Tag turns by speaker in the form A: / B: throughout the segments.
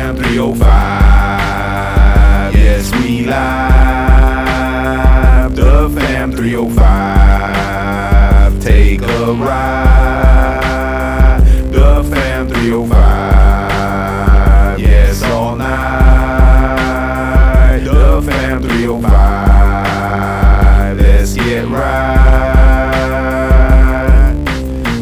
A: fam 305. Yes, we live. The fam 305. Take a ride. The fam 305. Yes, all night. The fam 305. Let's get right.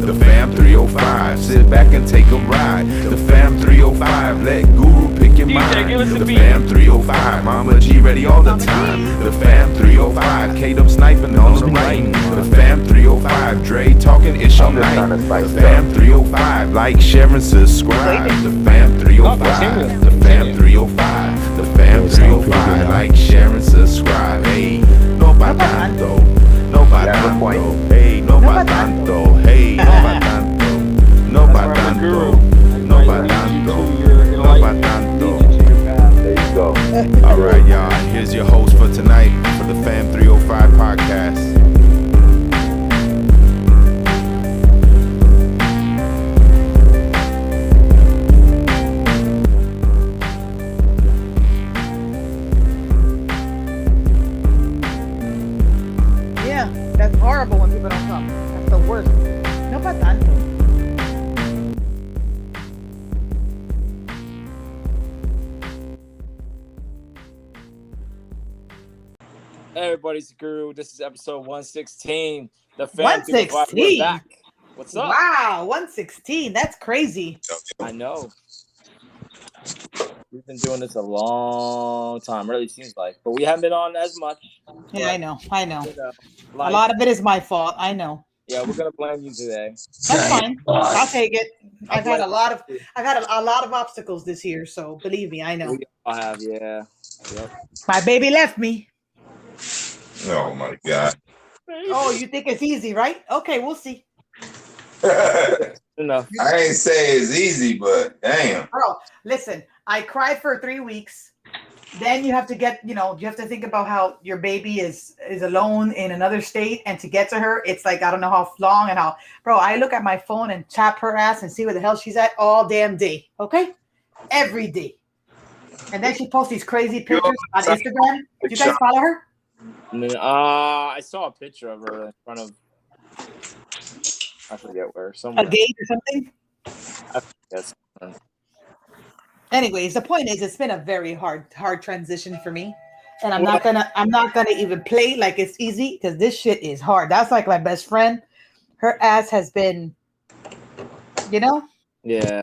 A: The fam 305. Sit back and take a ride. The fam 305. Let Guru pick your mind. The fam 305. Mama G ready all the time. The fam 305. K-Dub sniping on the right. The fam 305. Dre talking ish all night. The fam 305. Like, share, and subscribe. The fam 305. The fam 305. The fam 305. Like, share, and subscribe. Hey, no pa tanto. No pa tanto. Hey, no pa tanto. Hey, no pa tanto. No pa tanto. No pa tanto. No pa tanto.
B: There you go.
A: All right, y'all. Here's your host for tonight for the Fam 305 podcast.
C: Yeah, that's horrible when people don't come. That's the worst. No pa tanto.
D: Hey everybody, it's the Guru. This is episode 116. The Fam
C: 116?
D: We're back. What's up?
C: Wow, 116. That's crazy.
D: I know. We've been doing this a long time, really seems like. But we haven't been on as much.
C: Yeah, I know.
D: You know,
C: A lot of it is my fault. I know.
D: Yeah, we're gonna blame you today.
C: That's fine. I'll take it. I've had a lot of obstacles this year, so believe me, I know.
D: We all have, yeah. Yep.
C: My baby left me.
A: Oh my God.
C: Oh, you think it's easy, right? Okay, we'll see.
D: Enough.
A: I ain't say it's easy, but damn.
C: Bro, listen, I cried for 3 weeks. Then you have to you have to think about how your baby is alone in another state, and to get to her, it's like, I don't know how long and how, bro, I look at my phone and tap her ass and see where the hell she's at all damn day. Okay? Every day. And then she posts these crazy pictures on Instagram. Do you guys follow her?
D: I saw a picture of her in front of, I forget where, somewhere.
C: A gate or something?
D: I forget.
C: Anyways, the point is, it's been a very hard transition for me, and I'm not gonna even play like it's easy, because this shit is hard. That's like my best friend. Her ass has been,
D: Yeah,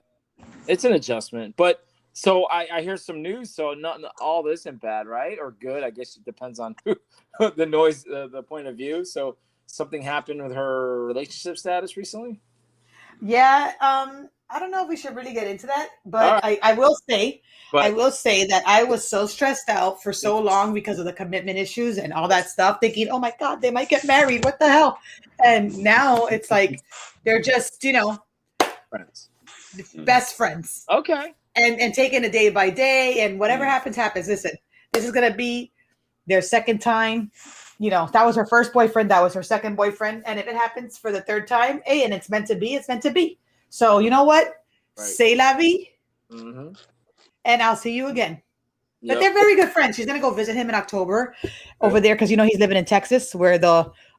D: it's an adjustment. But so I hear some news. So not all this isn't bad, right? Or good? I guess it depends on the noise, the point of view. So something happened with her relationship status recently.
C: Yeah. I don't know if we should really get into that, but
D: right.
C: I will say that I was so stressed out for so long because of the commitment issues and all that stuff, thinking, oh my God, they might get married. What the hell? And now it's like, they're just,
D: Friends.
C: best friends.
D: Okay.
C: And taking it day by day, and whatever happens. Listen, this is going to be their second time. That was her first boyfriend. That was her second boyfriend. And if it happens for the third time, hey, and it's meant to be, it's meant to be. So you know what? Right. C'est la vie.
D: Mm-hmm.
C: And I'll see you again. But they're very good friends. She's going to go visit him in October over there, because, he's living in Texas, where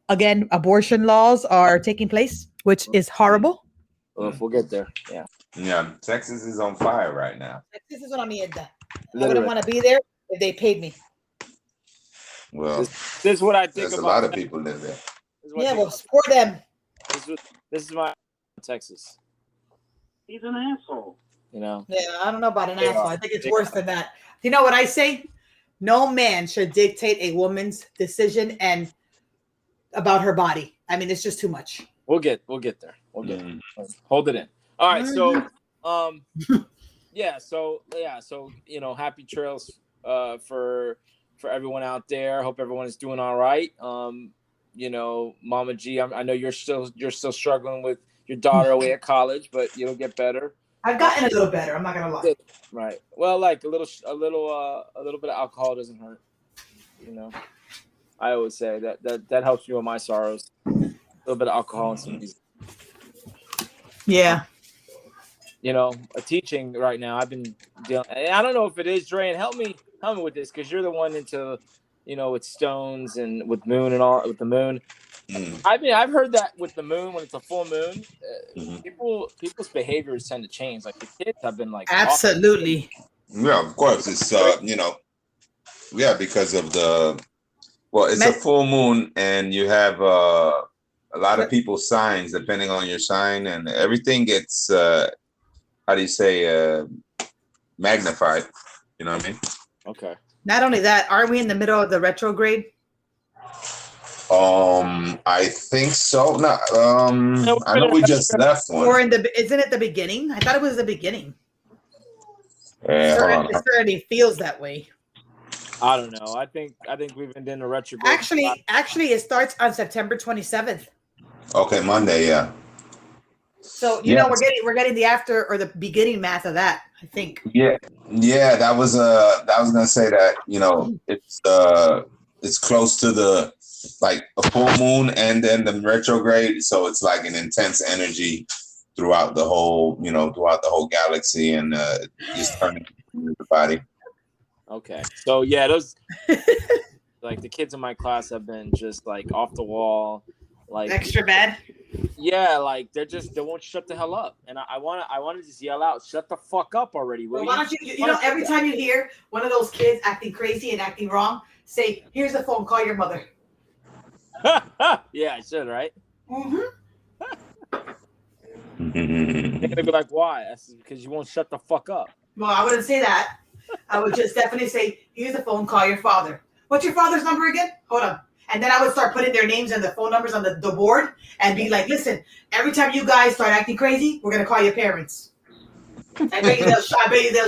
C: abortion laws are taking place, which is horrible.
D: Well, if we'll get there. Yeah.
A: Yeah, Texas is on fire right now.
C: Texas is una mierda. I wouldn't want to be there if they paid me.
A: Well,
D: this is what I think
A: there's
D: about.
A: A lot of people live there.
C: Yeah, well, support them.
D: This is my Texas.
B: He's an asshole.
C: Yeah, I don't know about an asshole. I think it's worse than that. You know what I say? No man should dictate a woman's decision and about her body. I mean, it's just too much.
D: We'll get there. We'll get it. Hold it in. All right, so happy trails for everyone out there. Hope everyone is doing all right. Mama G, I know you're still struggling with your daughter away at college, but you'll get better.
C: I've gotten a little better. I'm not gonna lie.
D: Right. Well, like a little bit of alcohol doesn't hurt. I always say that helps me with my sorrows. A little bit of alcohol and some music.
C: Yeah.
D: teaching right now. I've been dealing. I don't know if it is Dre, and help me with this because you're the one into, with stones and with moon and all with the moon. I've heard that with the moon when it's a full moon, people's behaviors tend to change. Like the kids have been like
C: absolutely.
E: Yeah, of course. It's because of it's a full moon, and you have a lot of people's signs depending on your sign, and everything gets magnified. You know what I mean?
D: Okay.
C: Not only that, are we in the middle of the retrograde?
E: I think so. No, I know we just left one.
C: Or isn't it the beginning? I thought it was the beginning.
E: Yeah,
C: it certainly feels that way.
D: I don't know. I think we've been in a retrograde.
C: Actually, it starts on September 27th.
E: Okay, Monday, yeah.
C: So we're getting the after or the beginning math of that. I think.
E: Yeah. That was gonna say that it's close to the like a full moon and then the retrograde, so it's like an intense energy throughout the whole galaxy and just turning the body.
D: Okay, so those like the kids in my class have been just like off the wall, like
C: extra bad.
D: Yeah, like they won't shut the hell up, and I want to just yell out, "Shut the fuck up already!"
C: Well, why don't you every time you hear one of those kids acting crazy and acting wrong, say, "Here's the phone. Call your mother."
D: Yeah, I should, right?
C: Mm-hmm.
D: They're gonna be like, "Why?" That's because you won't shut the fuck up.
C: Well, I wouldn't say that. I would just definitely say, "Here's the phone. Call your father." What's your father's number again? Hold on. And then I would start putting their names and the phone numbers on the board and be like, "Listen, every time you guys start acting crazy, we're gonna call your parents." I bet you they'll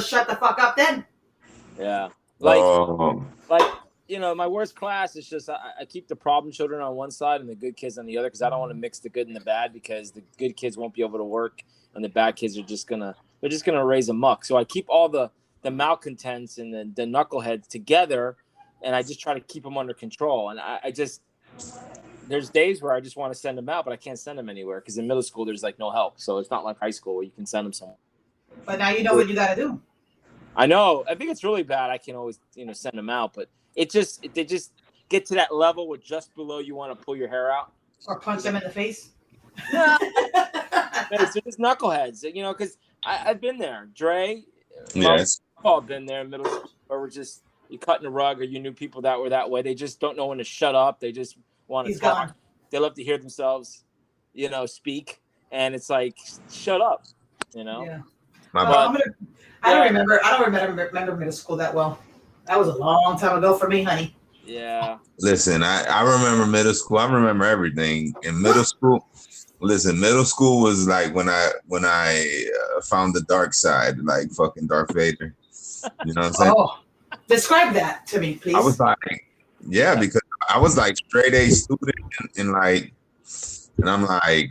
C: shut the fuck up then.
D: Yeah, my worst class is just I keep the problem children on one side and the good kids on the other because I don't want to mix the good and the bad because the good kids won't be able to work and the bad kids are just gonna raise a muck. So I keep all the malcontents and the knuckleheads together, and I just try to keep them under control. And I just there's days where I just want to send them out, but I can't send them anywhere because in middle school there's like no help. So it's not like high school where you can send them somewhere.
C: But now you know what you got to do.
D: I know. I think it's really bad. I can always send them out, but they just get to that level where just below you want to pull your hair out
C: or punch them in the face.
D: It's just knuckleheads, because I've been there. Dre,
E: yes,
D: we've all been there in middle school where we're just you cutting the rug, or you knew people that were that way. They just don't know when to shut up. They just want to talk. Gone. They love to hear themselves, speak, and it's like shut up,
C: Yeah. I don't remember middle school that well. That was a long time ago for me, honey.
D: Yeah.
E: Listen, I remember middle school. I remember everything in middle school. Listen, middle school was like when I found the dark side, like fucking Darth Vader. You know what I'm saying?
C: Oh, describe that to me, please.
E: I was like, because I was like straight A student, and I'm like,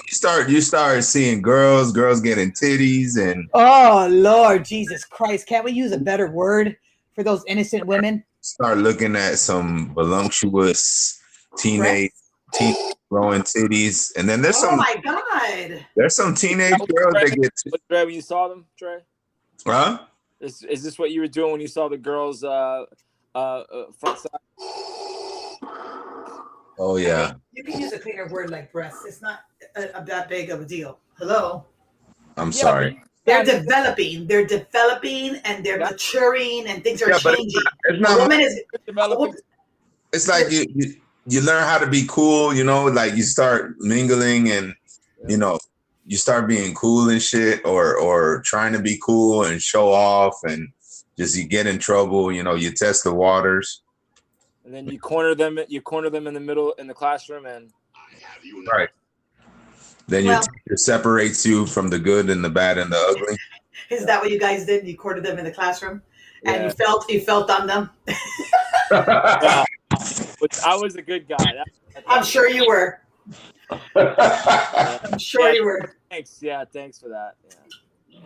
E: you start seeing girls getting titties, and
C: oh Lord Jesus Christ, can't we use a better word for those innocent women?
E: Start looking at some voluptuous teenage growing titties, and then there's some. Oh
C: my God!
E: There's some teenage girls that get.
D: Dre, when you saw them, Dre?
E: Huh?
D: Is this what you were doing when you saw the girls' front side?
E: Oh yeah.
C: I mean, you can use a cleaner word like breasts. It's not that big of a deal. Hello.
E: I'm sorry.
C: They're developing, and they're maturing, and things are changing.
E: It's not. A woman is developing. It's like you learn how to be cool, like you start mingling and you start being cool and shit, or trying to be cool and show off, and just you get in trouble, you test the waters.
D: And then you corner them in the middle in the classroom, and
E: right. Then your teacher separates you from the good and the bad and the ugly.
C: Is that what you guys did? You cornered them in the classroom, and you felt on them.
D: Yeah. But I was a good guy.
C: I'm sure you were. I'm sure you were.
D: Thanks. Yeah, thanks for that. Yeah.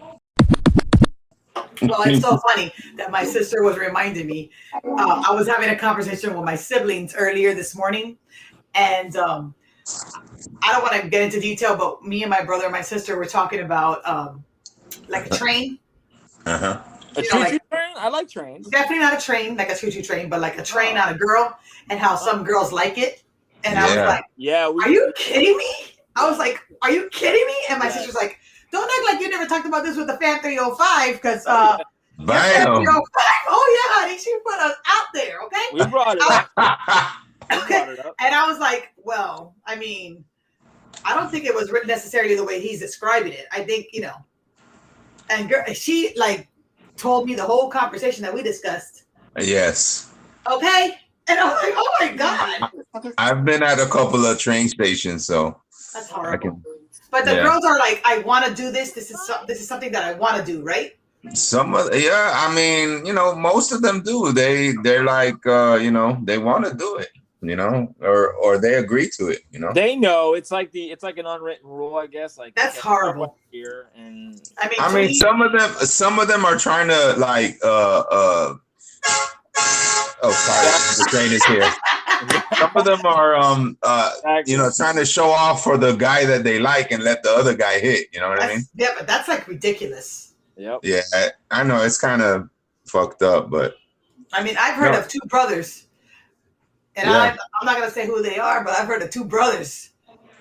C: Well, it's so funny that my sister was reminding me. I was having a conversation with my siblings earlier this morning, and I don't want to get into detail, but me and my brother and my sister were talking about like a train.
E: Uh-huh.
D: A choo-choo train? I like trains.
C: Definitely not a train, like a choo-choo train, but like a train on a girl, and how some girls like it. And I was like, are you kidding me? I was like, are you kidding me? And my sister's like, don't act like you never talked about this with the Fam 305, because Fam 305, oh yeah, honey, she put us out there, okay?
D: We brought it up.
C: Okay. And I was like, well, I mean, I don't think it was written necessarily the way he's describing it. I think, you know, and she like told me the whole conversation that we discussed.
E: Yes.
C: Okay. And I was like, oh my God.
E: I've been at a couple of train stations, so
C: that's horrible. But the girls are like, I want to do this. This is something that I want to do, right?
E: I mean, you know, most of them do. They're like, you know, they want to do it, you know, or they agree to it, you know.
D: They know it's like an unwritten rule, I guess. Like
C: that's horrible.
D: Here and
E: I mean, some of them are trying to like, oh, sorry, the train is here. Some of them are, you know, trying to show off for the guy that they like and let the other guy hit. You know what I mean?
C: Yeah, but that's like ridiculous.
D: Yep.
E: Yeah, I know it's kind of fucked up, but
C: I mean, I've heard of two brothers, and I'm not gonna say who they are, but I've heard of two brothers.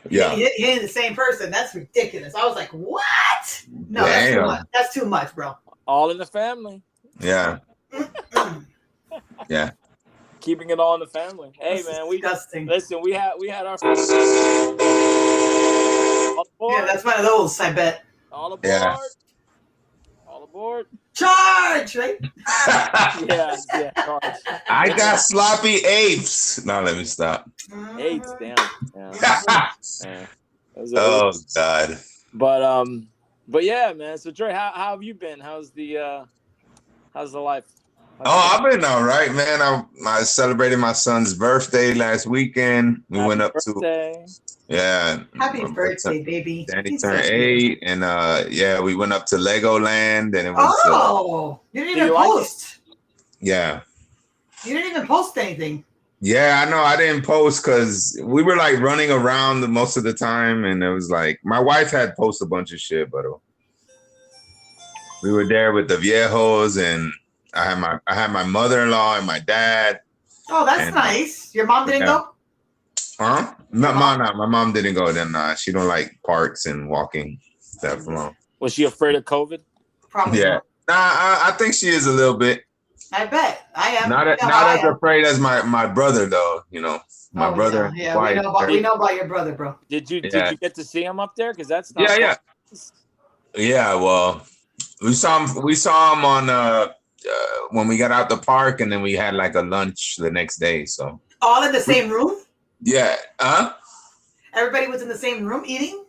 E: Yeah,
C: hitting the same person. That's ridiculous. I was like, what? No, that's too much. That's too much, bro.
D: All in the family.
E: Yeah. Yeah.
D: Keeping it all in the family. Hey, man,
C: disgusting.
D: Listen, we had our.
C: Yeah, that's one of those. I bet.
D: All aboard. Yeah. All aboard.
C: Charge, right?
D: yeah, charge.
E: I got sloppy apes. Now let me stop.
D: Apes, damn. Yeah.
E: Oh God.
D: But yeah, man. So Dre, how have you been? How's the life?
E: I've been all right, man. I celebrated my son's birthday last weekend. We went up to
C: Happy birthday, baby.
E: Danny turned 8, and we went up to Legoland, and it was.
C: You didn't even post.
E: Yeah.
C: You didn't even post anything.
E: Yeah, I know. I didn't post because we were like running around most of the time, and it was like my wife had posted a bunch of shit, but we were there with the viejos, and I had my mother-in-law and my dad.
C: Oh, that's nice. Your mom didn't go?
E: Huh? No, my mom didn't go. Then she don't like parks and walking stuff alone.
D: Was she afraid of COVID?
C: Probably.
E: Yeah. I think she is a little bit.
C: I bet. I am.
E: Not as afraid as my brother though. You know, my brother.
C: Yeah, we know about your brother, bro.
D: Did you get to see him up there? Because that's not
E: Yeah. Well, we saw him on when we got out the park, and then we had like a lunch the next day. So
C: all in the same room?
E: Yeah.
C: Everybody was in the same room eating?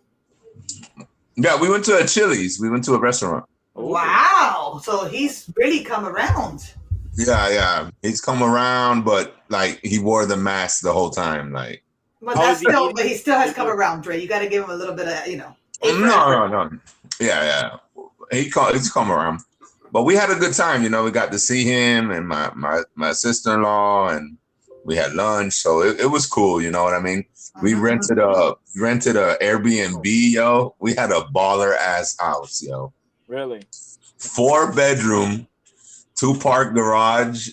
E: Yeah, we went to a Chili's. We went to a restaurant.
C: Wow. So he's really come around.
E: Yeah. He's come around, but like he wore the mask the whole time. Like
C: but he still has come around, Dre. You gotta give him a little bit of, you know.
E: No. Yeah. He's come around. But we had a good time, you know. We got to see him and my sister-in-law, and we had lunch, so it was cool. You know what I mean? We rented a Airbnb, yo. We had a baller ass house, yo.
D: Really?
E: 4-bedroom, 2-part garage.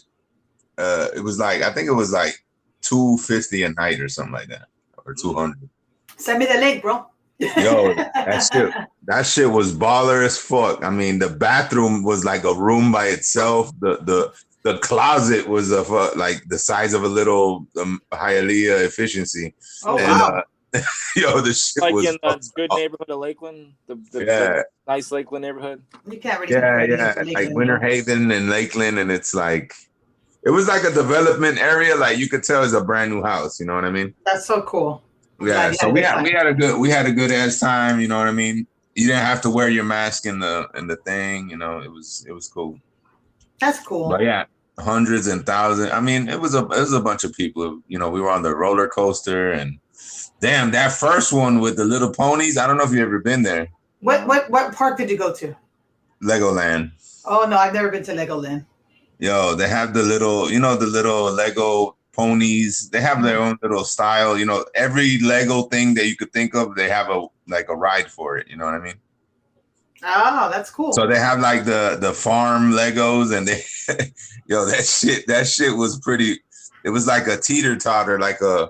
E: It was like, I think it was like $250 a night or something like that, or $200.
C: Send me the link, bro.
E: Yo, that shit was baller as fuck. I mean, the bathroom was like a room by itself. The closet was like the size of a little Hialeah efficiency.
C: Oh, wow.
E: Yo, the shit
D: like
E: was
D: in the good neighborhood of Lakeland, the nice Lakeland neighborhood.
C: You can't really
E: like Winter Haven and Lakeland, and it's like it was like a development area. Like you could tell it's a brand new house. You know what I mean?
C: That's so cool.
E: Yeah, so we had a good ass time. You know what I mean? You didn't have to wear your mask in the thing. You know, it was cool.
C: That's cool.
E: But yeah, hundreds and thousands. I mean, it was a bunch of people. You know, we were on the roller coaster, and damn, that first one with the little ponies. I don't know if you've ever been there.
C: What park did you go to?
E: Legoland.
C: Oh no, I've never been to Legoland.
E: Yo, they have the little Lego ponies. They have their own little style. You know, every Lego thing that you could think of, they have a ride for it. You know what I mean?
C: Oh, that's cool.
E: So they have like the farm Legos, and they, that shit was pretty. It was like a teeter totter, like a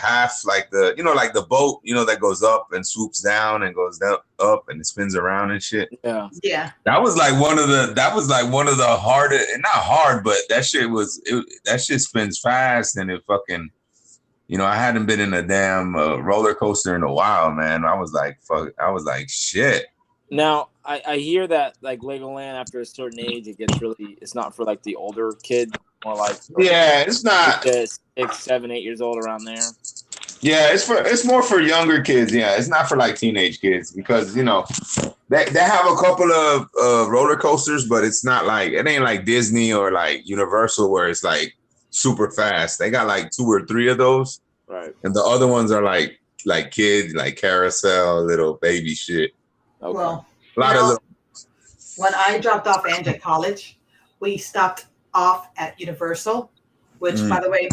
E: half, like like the boat, that goes up and swoops down and goes up and it spins around and shit.
D: Yeah.
C: Yeah.
E: That was like one of the hardest, not hard, but that shit spins fast, and it fucking, I hadn't been in a damn roller coaster in a while, man. I was like, fuck, shit.
D: Now, I hear that like Legoland after a certain age, it's not for like the older kid, more like
E: it's not
D: 6, 7, 8 years old around there.
E: Yeah, it's more for younger kids. Yeah, it's not for like teenage kids because they have a couple of roller coasters, but it ain't like Disney or like Universal where it's like super fast. They got like 2 or 3 of those,
D: right?
E: And the other ones are like kids, like carousel, little baby shit.
D: Okay.
C: Well,
E: Little.
C: When I dropped off Ange at college, we stopped off at Universal, which, by the way,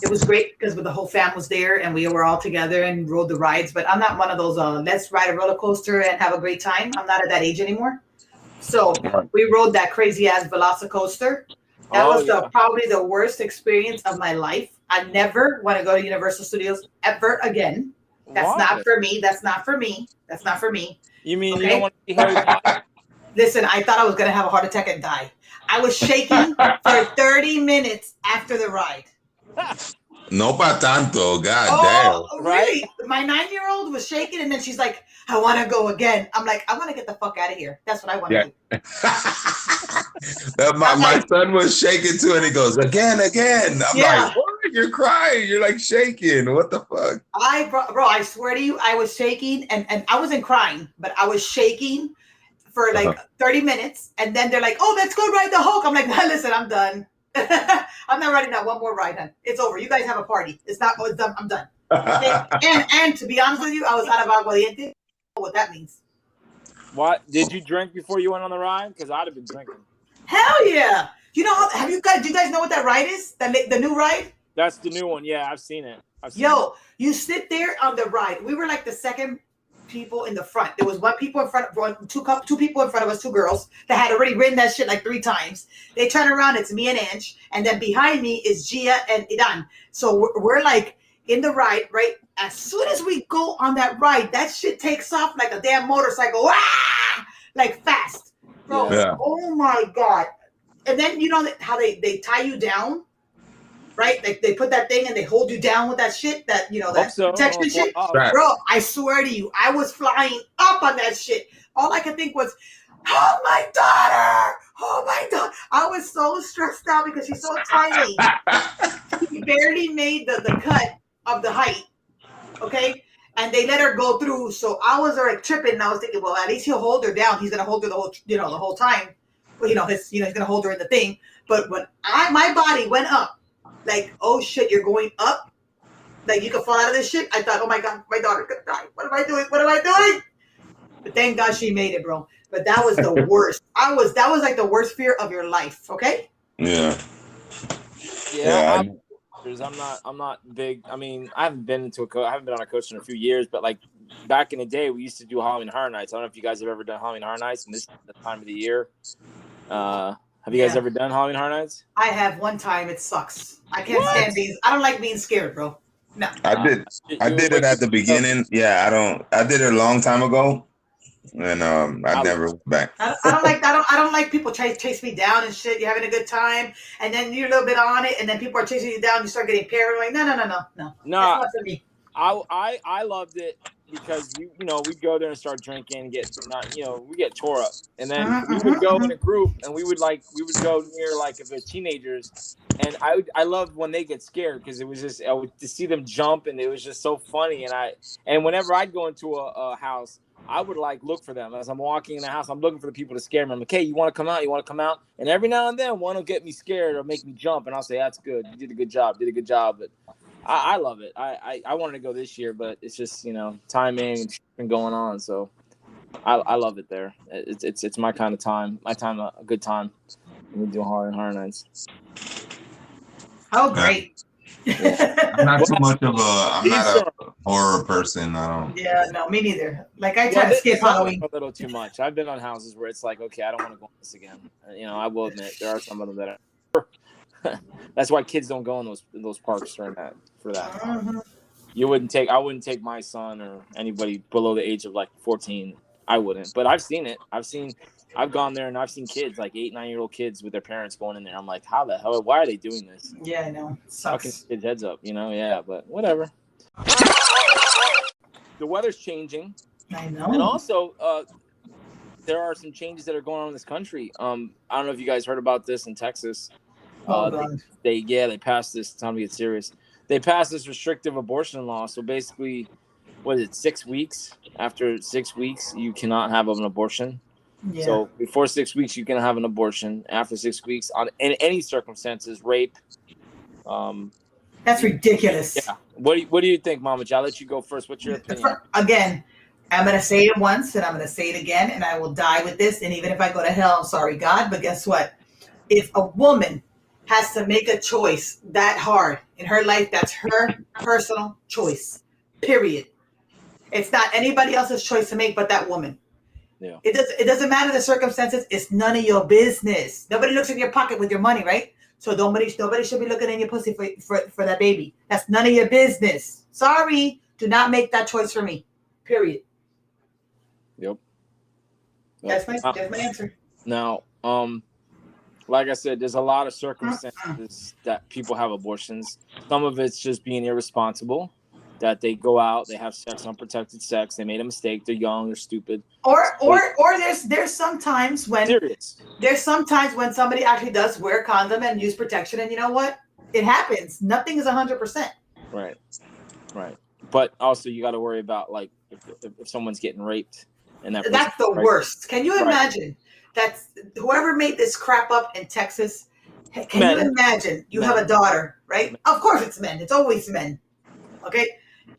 C: it was great because the whole fam was there and we were all together and rode the rides. But I'm not one of those, let's ride a roller coaster and have a great time. I'm not at that age anymore. So we rode that crazy ass Velocicoaster. That was probably the worst experience of my life. I never want to go to Universal Studios ever again. That's not for me. That's not for me. That's not for me.
D: You mean you don't want to see Harry Potter?
C: Listen, I thought I was going to have a heart attack and die. I was shaking for 30 minutes after the ride.
E: No pa tanto, god
C: damn.
D: Right?
C: Really? My 9-year-old was shaking, and then she's like, I want to go again. I'm like, I want to get the fuck out of here. That's what I want to do.
E: My son was shaking too, and he goes, again. I'm like, what? You're crying. You're like shaking. What the fuck?
C: Bro, I swear to you, I was shaking, and I wasn't crying, but I was shaking for like 30 minutes. And then they're like, oh, let's go ride the Hulk. I'm like, nah, listen, I'm done. I'm not riding that one more ride, then. It's over. You guys have a party. It's done. I'm done. Okay? and to be honest with you, I was out of aguardiente. What that means.
D: What? Did you drink before you went on the ride? Because I'd have been drinking.
C: Hell yeah. You know, do you guys know what that ride is? The new ride?
D: That's the new one. Yeah, I've seen it.
C: You sit there on the ride. We were like the second people in the front. There was two people in front of us, 2 girls that had already ridden that shit like 3 times. They turn around, it's me and Ange, and then behind me is Gia and Idan. So we're like in the ride, right? As soon as we go on that ride, that shit takes off like a damn motorcycle. Wah! Like fast. Bro, Oh my God. And then you know how they tie you down? Right? Like they put that thing and they hold you down with that shit, that protection shit.
E: Right.
C: Bro, I swear to you, I was flying up on that shit. All I could think was, oh my daughter. Oh my God. I was so stressed out because she's so tiny. She barely made the cut of the height. Okay? And they let her go through. So I was already tripping and I was thinking, well, at least he'll hold her down. He's gonna hold her the whole time. Well, he's gonna hold her in the thing. But when my body went up, like, oh shit, you're going up? Like you could fall out of this shit? I thought, oh my God, my daughter could die. What am I doing? But thank God she made it, bro. But that was the worst. That was like the worst fear of your life, okay?
E: Yeah.
D: I'm not big. I mean, I haven't been on a coaster in a few years, but like back in the day, we used to do Halloween Horror Nights. I don't know if you guys have ever done Halloween Horror Nights, and this is the time of the year. Have you guys ever done Halloween Horror Nights?
C: I have one time. It sucks. I can't stand I don't like being scared, bro. No.
E: I did it at the beginning. Yeah, I did it a long time ago. And I never went back.
C: I don't like people chase me down and shit. You're having a good time, and then you're a little bit on it, and then people are chasing you down. You start getting paranoid. No.
D: No,
C: that's not for me.
D: I loved it because we'd go there and start drinking, we get tore up, and then we would go in a group, and we would go near like if it's teenagers, and I loved when they get scared because it was just to see them jump, and it was just so funny, and whenever I'd go into a house, I would like look for them as I'm walking in the house. I'm looking for the people to scare me. I'm like, hey, you want to come out? You want to come out? And every now and then one will get me scared or make me jump, and I'll say, that's good. You did a good job. But I love it. I wanted to go this year, but it's just, timing and going on. So I love it there. It's my kind of time. A good time. We're doing Horror Nights.
C: Oh, great.
E: I'm not too much of I'm not a horror person. I don't.
C: Yeah, no, me neither. Like I try to skip Halloween
D: a little too much. I've been on houses where it's like, okay, I don't want to go on this again. I will admit there are some of them that are. That's why kids don't go in those parks for that.
C: Mm-hmm.
D: I wouldn't take my son or anybody below the age of like 14. I wouldn't. But I've seen it. I've gone there and I've seen kids, like 8-9-year-old kids with their parents going in there. I'm like, how the hell? Why are they doing this?
C: Yeah, I know.
D: Fucking
C: Sucks.
D: kids' heads up, Yeah, but whatever. The weather's changing.
C: I know.
D: And also, there are some changes that are going on in this country. I don't know if you guys heard about this in Texas.
C: God.
D: They passed this. Time to get serious. They passed this restrictive abortion law. So basically, what is it? 6 weeks. After 6 weeks, you cannot have an abortion.
C: Yeah.
D: So before 6 weeks, you can have an abortion. After 6 weeks, in any circumstances, rape.
C: That's ridiculous.
D: Yeah. What do you think, Mama G? I'll let you go first. What's your opinion?
C: Again, I'm going to say it once and I'm going to say it again, and I will die with this. And even if I go to hell, I'm sorry, God. But guess what? If a woman has to make a choice that hard in her life, that's her personal choice. Period. It's not anybody else's choice to make but that woman.
D: Yeah.
C: It doesn't matter the circumstances. It's none of your business. Nobody looks in your pocket with your money, right? So nobody should be looking in your pussy for that baby. That's none of your business. Sorry. Do not make that choice for me. Period.
D: Yep.
C: That's my answer.
D: Now, like I said, there's a lot of circumstances that people have abortions. Some of it's just being irresponsible, that they go out, they have sex, unprotected sex, they made a mistake, they're young, they're stupid.
C: Or there's sometimes when somebody actually does wear a condom and use protection, and you know what? It happens. Nothing is 100%.
D: Right. But also you got to worry about like if someone's getting raped, and that's
C: the worst. Can you imagine? That's whoever made this crap up in Texas. Can you imagine? You have a daughter, right? Of course it's men. It's always men. Okay?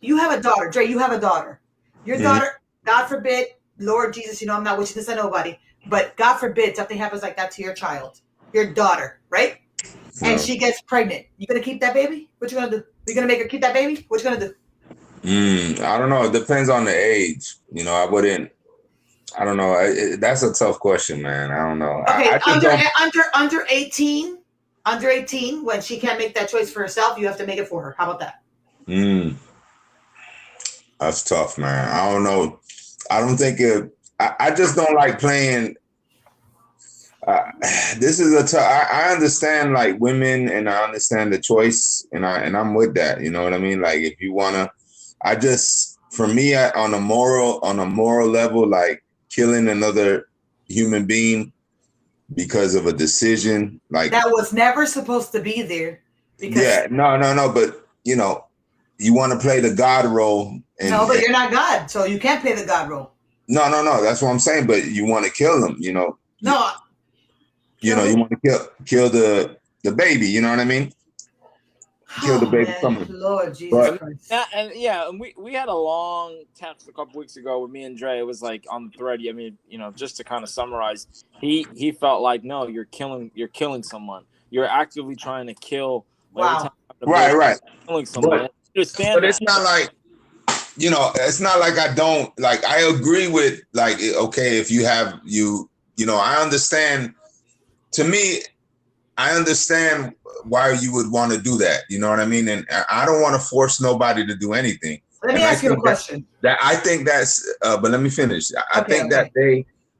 C: You have a daughter. Dre, you have a daughter. Your daughter, God forbid, Lord Jesus, I'm not wishing this on nobody, but God forbid something happens like that to your child, your daughter, right? Yeah. And she gets pregnant. You going to keep that baby? What you going to do? You going to make her keep that baby? What you going to do?
E: I don't know. It depends on the age. I don't know. That's a tough question, man. I don't know.
C: Okay, under 18, when she can't make that choice for herself, you have to make it for her. How about that?
E: That's tough, man. I don't know. I don't think I just don't like playing. This is a tough. I understand like women, and I understand the choice, and I'm with that. You know what I mean? Like if you wanna, for me on a moral level, like killing another human being because of a decision like
C: that was never supposed to be there. Because
E: no. But you want to play the God role.
C: But you're not God, so you can't play the God role.
E: No. That's what I'm saying. But you want to kill them,
C: No.
E: You want to kill the baby. You know what I mean? Kill the baby.
C: Lord Jesus Christ.
D: And we had a long text a couple weeks ago with me and Dre. It was like on the thread. I mean, just to kind of summarize, he felt like, no, you're killing someone. You're actively trying to kill.
C: Wow.
E: Right.
D: Killing someone.
E: But it's not like, it's not like I don't like. I agree with like, okay, if you have I understand. To me, I understand why you would want to do that. You know what I mean? And I don't want to force nobody to do anything.
C: Let me ask you a question.
E: I think that's, but let me finish. I think that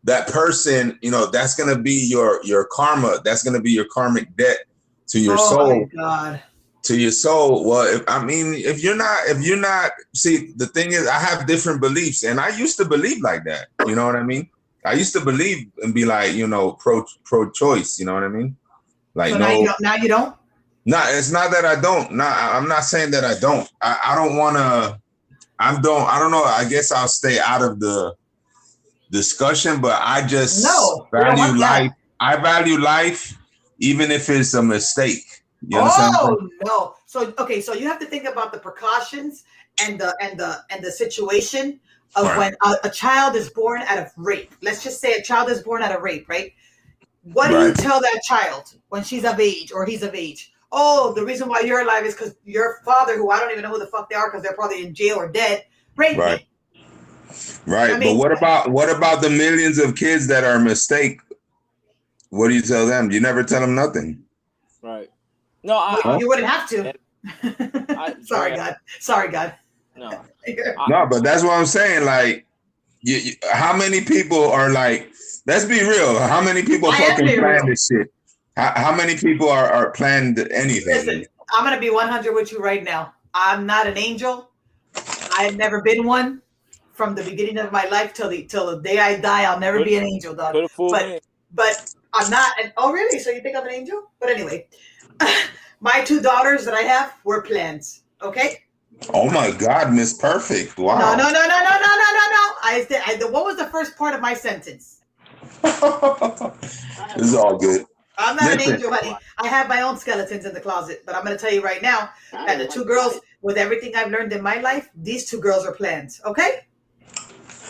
E: that person, that's going to be your karma. That's going to be your karmic debt to your soul.
C: Oh my God.
E: To your soul. Well, if you're not, see, the thing is, I have different beliefs, and I used to believe like that. You know what I mean? I used to believe and be like, pro-choice. You know what I mean? Like,
C: so
E: no.
C: Now you don't?
E: No, it's not that I don't. No, I'm not saying that I don't. I don't want to. I don't know. I guess I'll stay out of the discussion, but I just value life. I value life, even if it's a mistake. You understand?
C: Oh no! So you have to think about the precautions and the situation of when a child is born out of rape. Let's just say a child is born out of rape, right? What do you tell that child when she's of age or he's of age? oh, the reason why you're alive is because your father, who I don't even know who the fuck they are because they're probably in jail or dead, raped
E: Right.
C: me.
E: Right.
C: I mean,
E: but what about the millions of kids that are a mistake? What do you tell them? You never tell them nothing.
D: Right. No,
C: you wouldn't have to. Sorry, God. Sorry, God.
D: No.
E: No, but that's what I'm saying. Like, how many people are like? Let's be real. How many people fucking plan this shit? How many people are planned anything?
C: Listen, I'm gonna be 100 with you right now. I'm not an angel. I've never been one. From the beginning of my life till the day I die, I'll never be an angel, dog. But I'm not. Oh, really? So you think I'm an angel? But anyway, my 2 daughters that I have were plans. Okay.
E: Oh my God, Miss Perfect! Wow.
C: No. What was the first part of my sentence?
E: This is all good.
C: I'm not an angel, honey. I have my own skeletons in the closet, but I'm going to tell you right now that the 2 girls, with everything I've learned in my life, these 2 girls are plans. Okay.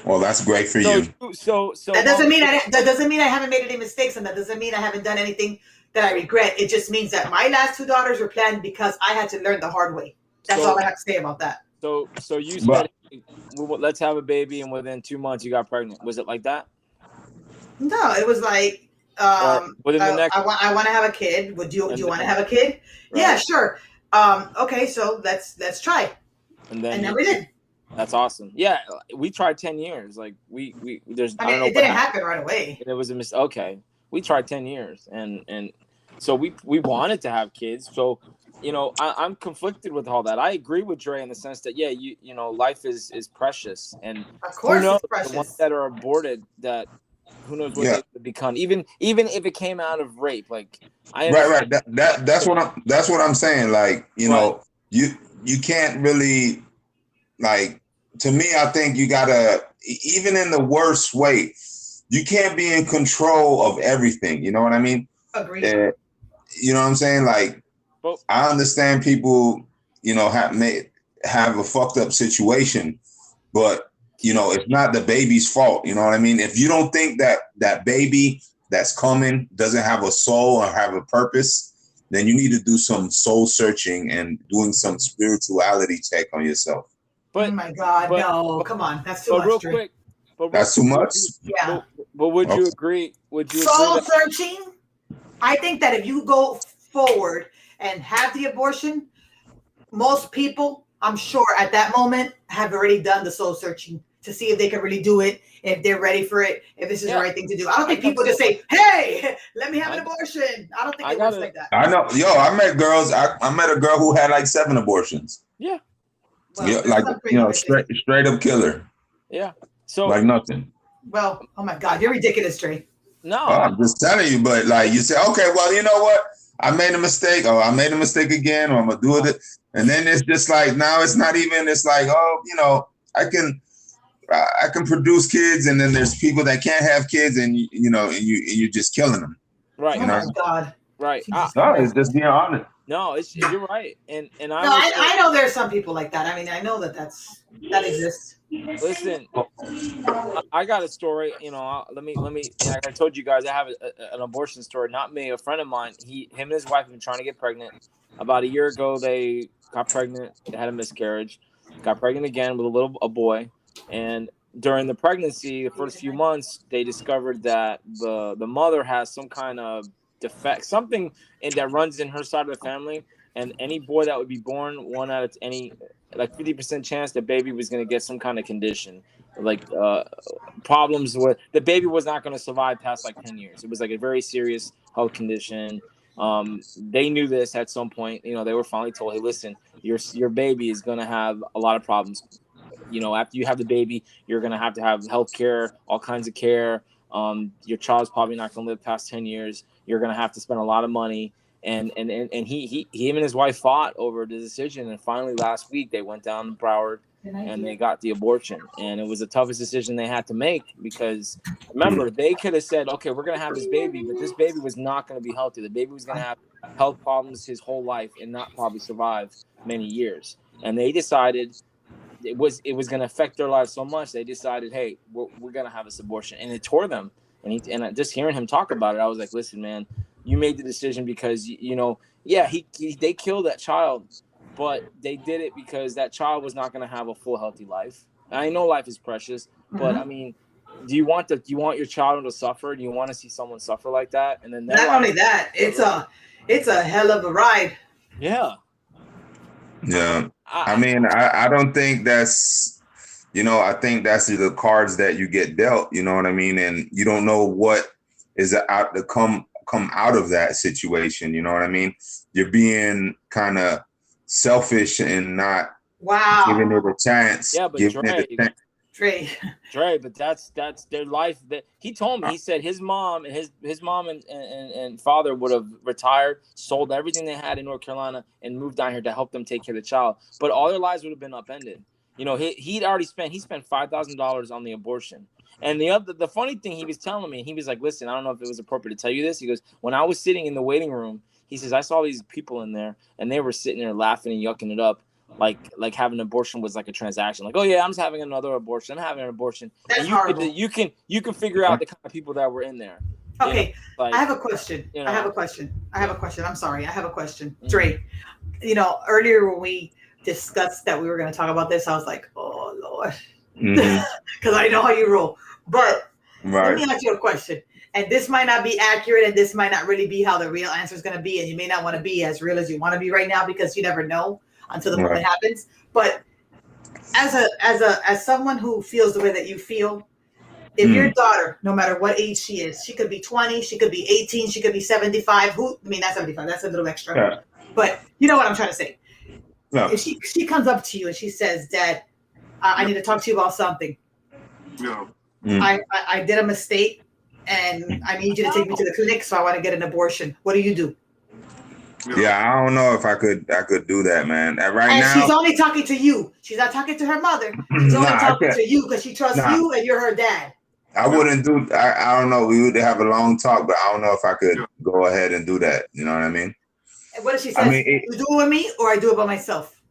E: Well, that's great for you.
D: So
C: that doesn't mean I haven't made any mistakes, and that doesn't mean I haven't done anything that I regret. It just means that my last 2 daughters were planned because I had to learn the hard way. That's all I have to say about that.
D: So you said, let's have a baby, and within 2 months you got pregnant. Was it like that?
C: No, it was like,
D: within the next.
C: I want to have a kid. Do you want to have a kid? Right. Yeah, sure. Okay, so let's try. And then we did.
D: That's awesome. Yeah, we tried 10 years. Like we there's.
C: I don't know. It didn't happen right away.
D: It was a mistake. Okay, we tried 10 years, and so we wanted to have kids. So. I'm conflicted with all that. I agree with Dre in the sense that, yeah, you know, life is precious, and
C: of course
D: it's
C: precious.
D: The ones that are aborted, that who knows what they could become, even if it came out of rape. Like
E: right. That's what I'm saying. Like, you know, you can't really, like, to me, I think you gotta, even in the worst way, you can't be in control of everything. You know what I mean?
C: Agreed.
E: You know what I'm saying? Like. I understand people, you know, have a fucked up situation, but you know, it's not the baby's fault. You know what I mean? If you don't think that baby that's coming doesn't have a soul or have a purpose, then you need to do some soul searching and doing some spirituality check on yourself.
C: But, oh my God, no, come on, that's too much.
D: Real quick,
E: that's too much.
C: Yeah.
D: But would you agree?
C: Soul searching? I think that if you go forward and have the abortion, most people, I'm sure at that moment, have already done the soul searching to see if they can really do it, if they're ready for it, if this is the right thing to do. I don't think people just say, hey, let me have an abortion. I don't think it works like that.
E: I know. Yo, I met girls. I met a girl who had like 7 abortions.
D: Yeah.
C: Well,
E: yeah, like, you know, straight up killer.
D: Yeah. So
E: like nothing.
C: Well, oh my God, you're ridiculous, Trey.
D: No.
E: I'm just telling you, but like you say, okay, well, you know what? I made a mistake, or I made a mistake again, or I'm gonna do it. And then it's just like, now it's not even, it's like, oh, you know, I can produce kids, and then there's people that can't have kids, and you know, and you're just killing them.
D: Right.
C: Oh my God.
D: Right.
E: No, it's just being honest.
D: No, you're right. And
C: I know there's some people like that. I mean, I know that exists.
D: Listen, I got a story. You know, let me. Like I told you guys, I have an abortion story. Not me, a friend of mine. Him and his wife have been trying to get pregnant. About a year ago, they got pregnant. They had a miscarriage. Got pregnant again with a boy. And during the pregnancy, the first few months, they discovered that the mother has some kind of defect, something that runs in her side of the family. And any boy that would be born, 1 out of any, like 50% chance the baby was going to get some kind of condition, like problems with the baby was not going to survive past like 10 years. It was like a very serious health condition. They knew this at some point. You know, they were finally told, hey, listen, your baby is going to have a lot of problems. You know, after you have the baby, you're going to have health care, all kinds of care. Your child's probably not going to live past 10 years. You're going to have to spend a lot of money. And he and his wife fought over the decision, and finally last week they went down to Broward and they got the abortion. And it was the toughest decision they had to make, because remember, they could have said, okay, we're going to have this baby, but this baby was not going to be healthy. The baby was going to have health problems his whole life and not probably survive many years. And they decided it was going to affect their lives so much, they decided, hey, we're going to have this abortion. And it tore them. And just hearing him talk about it, I was like, listen, man, you made the decision because they killed that child, but they did it because that child was not going to have a full healthy life. And I know life is precious, but I mean, do you want your child to suffer? Do you want to see someone suffer like that? And then
C: not only that, it's a hell of a ride.
D: Yeah.
E: Yeah. I mean, I don't think that's, I think that's the cards that you get dealt, you know what I mean? And you don't know what is out to come out of that situation, you know what I mean? You're being kind of selfish and not giving it a chance.
D: Yeah, but Dre, but that's their life. That he told me, he said his mom and father would have retired, sold everything they had in North Carolina, and moved down here to help them take care of the child. But all their lives would have been upended. He'd already spent $5,000 on the abortion. And the funny thing, he was telling me, he was like, listen, I don't know if it was appropriate to tell you this. He goes, when I was sitting in the waiting room, he says, I saw these people in there and they were sitting there laughing and yucking it up. Like having an abortion was like a transaction. Like, oh yeah, I'm just having another abortion. I'm having an abortion.
C: That's
D: and you can figure out the kind of people that were in there.
C: Okay, I have a question. I have a question. I'm sorry. I have a question. Dre, earlier when we discussed that we were going to talk about this, I was like, oh Lord, because I know how you roll. But let me ask you a question. And this might not be accurate, and this might not really be how the real answer is going to be, and you may not want to be as real as you want to be right now because you never know until the moment happens. But as someone who feels the way that you feel, if your daughter, no matter what age she is, she could be 20, she could be 18, she could be 75. Not 75. That's a little extra. Yeah. But you know what I'm trying to say. Yeah. If she comes up to you and she says, Dad, I need to talk to you about something. Yeah. I did a mistake and I need you to take me to the clinic, so I want to get an abortion. What do you do?
E: Yeah, I don't know if I could do that, man. Right now,
C: she's only talking to you. She's not talking to her mother. She's only talking to you because she trusts you and you're her dad.
E: I wouldn't do. I don't know. We would have a long talk, but I don't know if I could go ahead and do that. You know what I mean?
C: And what if she says, you do it with me or I do it by myself?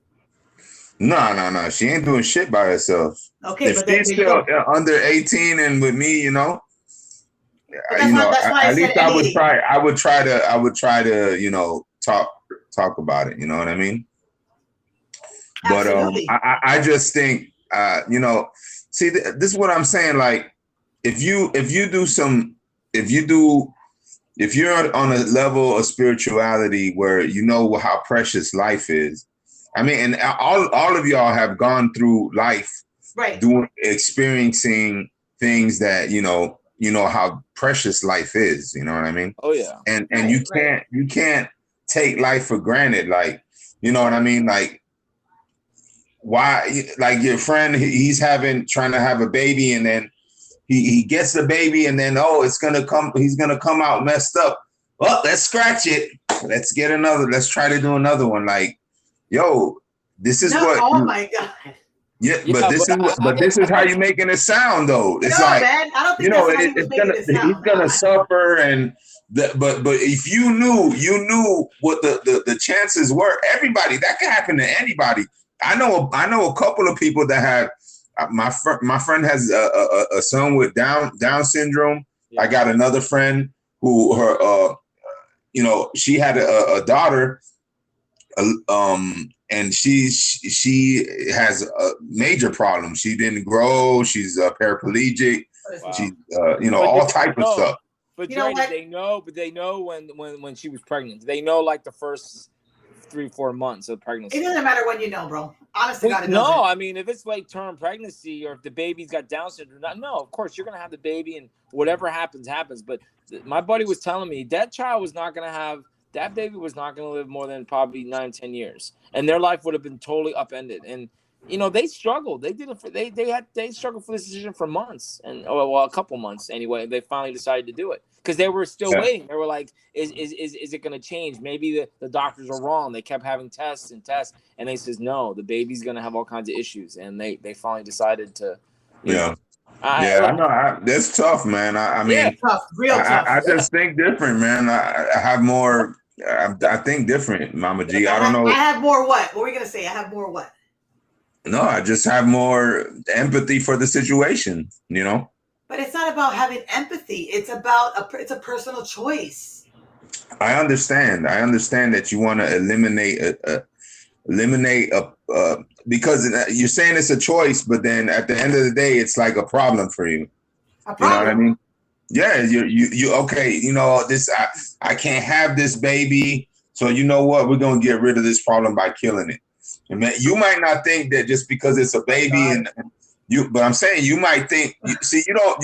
E: No. She ain't doing shit by herself.
C: Okay,
E: if she's still under 18 and with me, at least I would try. I would try to, talk about it. You know what I mean? Absolutely. But I just think, see, this is what I'm saying. Like, if you're on a level of spirituality where you know how precious life is, I mean, and all of y'all have gone through life, right? Experiencing things that you know how precious life is. You know what I mean?
D: Oh yeah.
E: And you can't take life for granted. Like, you know what I mean? Like, why? Like your friend, he's trying to have a baby, and then he gets the baby, and then he's gonna come out messed up. Well, let's scratch it. Let's get another. Let's try to do another one. Like, yo, this is what.
C: Oh my God.
E: Yeah, but this is how you're making it sound, though. It's man, I don't think he's gonna suffer, but if you knew what the chances were, everybody that could happen to anybody. I know a couple of people that have. My friend has a son with Down syndrome. Yeah. I got another friend who she had a daughter, and she has a major problem. She didn't grow. She's paraplegic. Wow. She's all type of stuff.
D: But they know when she was pregnant. They know like the first 3-4 months of pregnancy.
C: It doesn't matter when you know, bro. Honestly,
D: no. I mean, if it's like term pregnancy or if the baby's got Down syndrome, no. Of course, you're gonna have the baby, and whatever happens. But my buddy was telling me that child was not gonna have. That baby was not going to live more than probably 9-10 years, and their life would have been totally upended. And they struggled. They did it they struggled for this decision for months, and a couple months anyway. They finally decided to do it because they were still waiting. They were like, "Is it going to change? Maybe the doctors are wrong." They kept having tests, and they says no, the baby's going to have all kinds of issues, and they finally decided to.
E: I know. That's tough, man. I mean,
C: tough, real tough.
E: I just think different, man. I have more. I think different, Mama G. I don't know.
C: I have more what? What were you gonna say? I have more what?
E: No, I just have more empathy for the situation.
C: But it's not about having empathy. It's about it's a personal choice.
E: I understand that you want to eliminate because you're saying it's a choice, but then at the end of the day, it's like a problem for you.
C: A problem.
E: You know what I mean? Yeah, you okay, you know, this I can't have this baby. So you know what? We're gonna get rid of this problem by killing it. And man, you might not think that just because it's a baby and you, but I'm saying you might think. See, you don't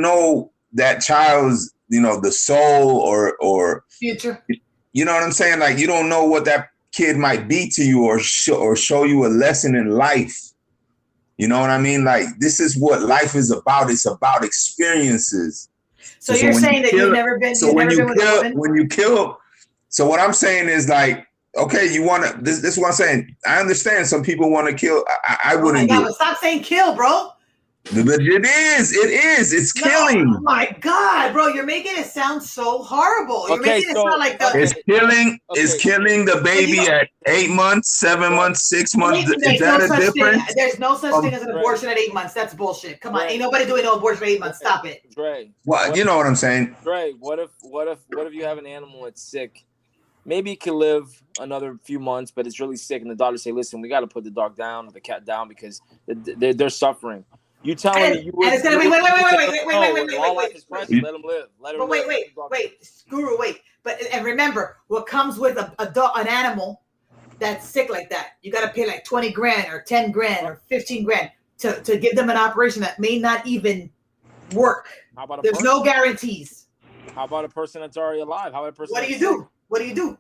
E: know that child's, you know, the soul or
C: future.
E: You know what I'm saying? Like you don't know what that kid might be to you or show you a lesson in life. You know what I mean? Like this is what life is about. It's about experiences.
C: So you're saying that you've never been.
E: So when you kill, so what I'm saying is like, okay, you want to. This is what I'm saying. I understand some people want to kill. I wouldn't do it.
C: Stop saying kill, bro.
E: But it is. It's killing.
C: Oh my God, bro! You're making it sound so horrible. You're making it sound like the.
E: It's killing. It's killing the baby at 8 months, 7 months, 6 months. Is that a difference?
C: There's no such thing as an abortion at 8 months. That's bullshit. Come on, ain't nobody doing no abortion for 8 months. Stop it.
D: Dre.
E: Well, you know what I'm saying.
D: Dre, what if you have an animal that's sick? Maybe it could live another few months, but it's really sick, and the doctor say, "Listen, we got to put the dog down or the cat down because they're suffering." You telling me you would?
C: And it's gonna wait.
D: Let them live.
C: But wait, Guru, wait. But and remember, what comes with a dog, an animal that's sick like that, you got to pay like 20 grand or 10 grand or 15 grand to give them an operation that may not even work.
D: How about
C: There's no guarantees.
D: How about a person that's already alive? How about a person?
C: What do you do? What do you do?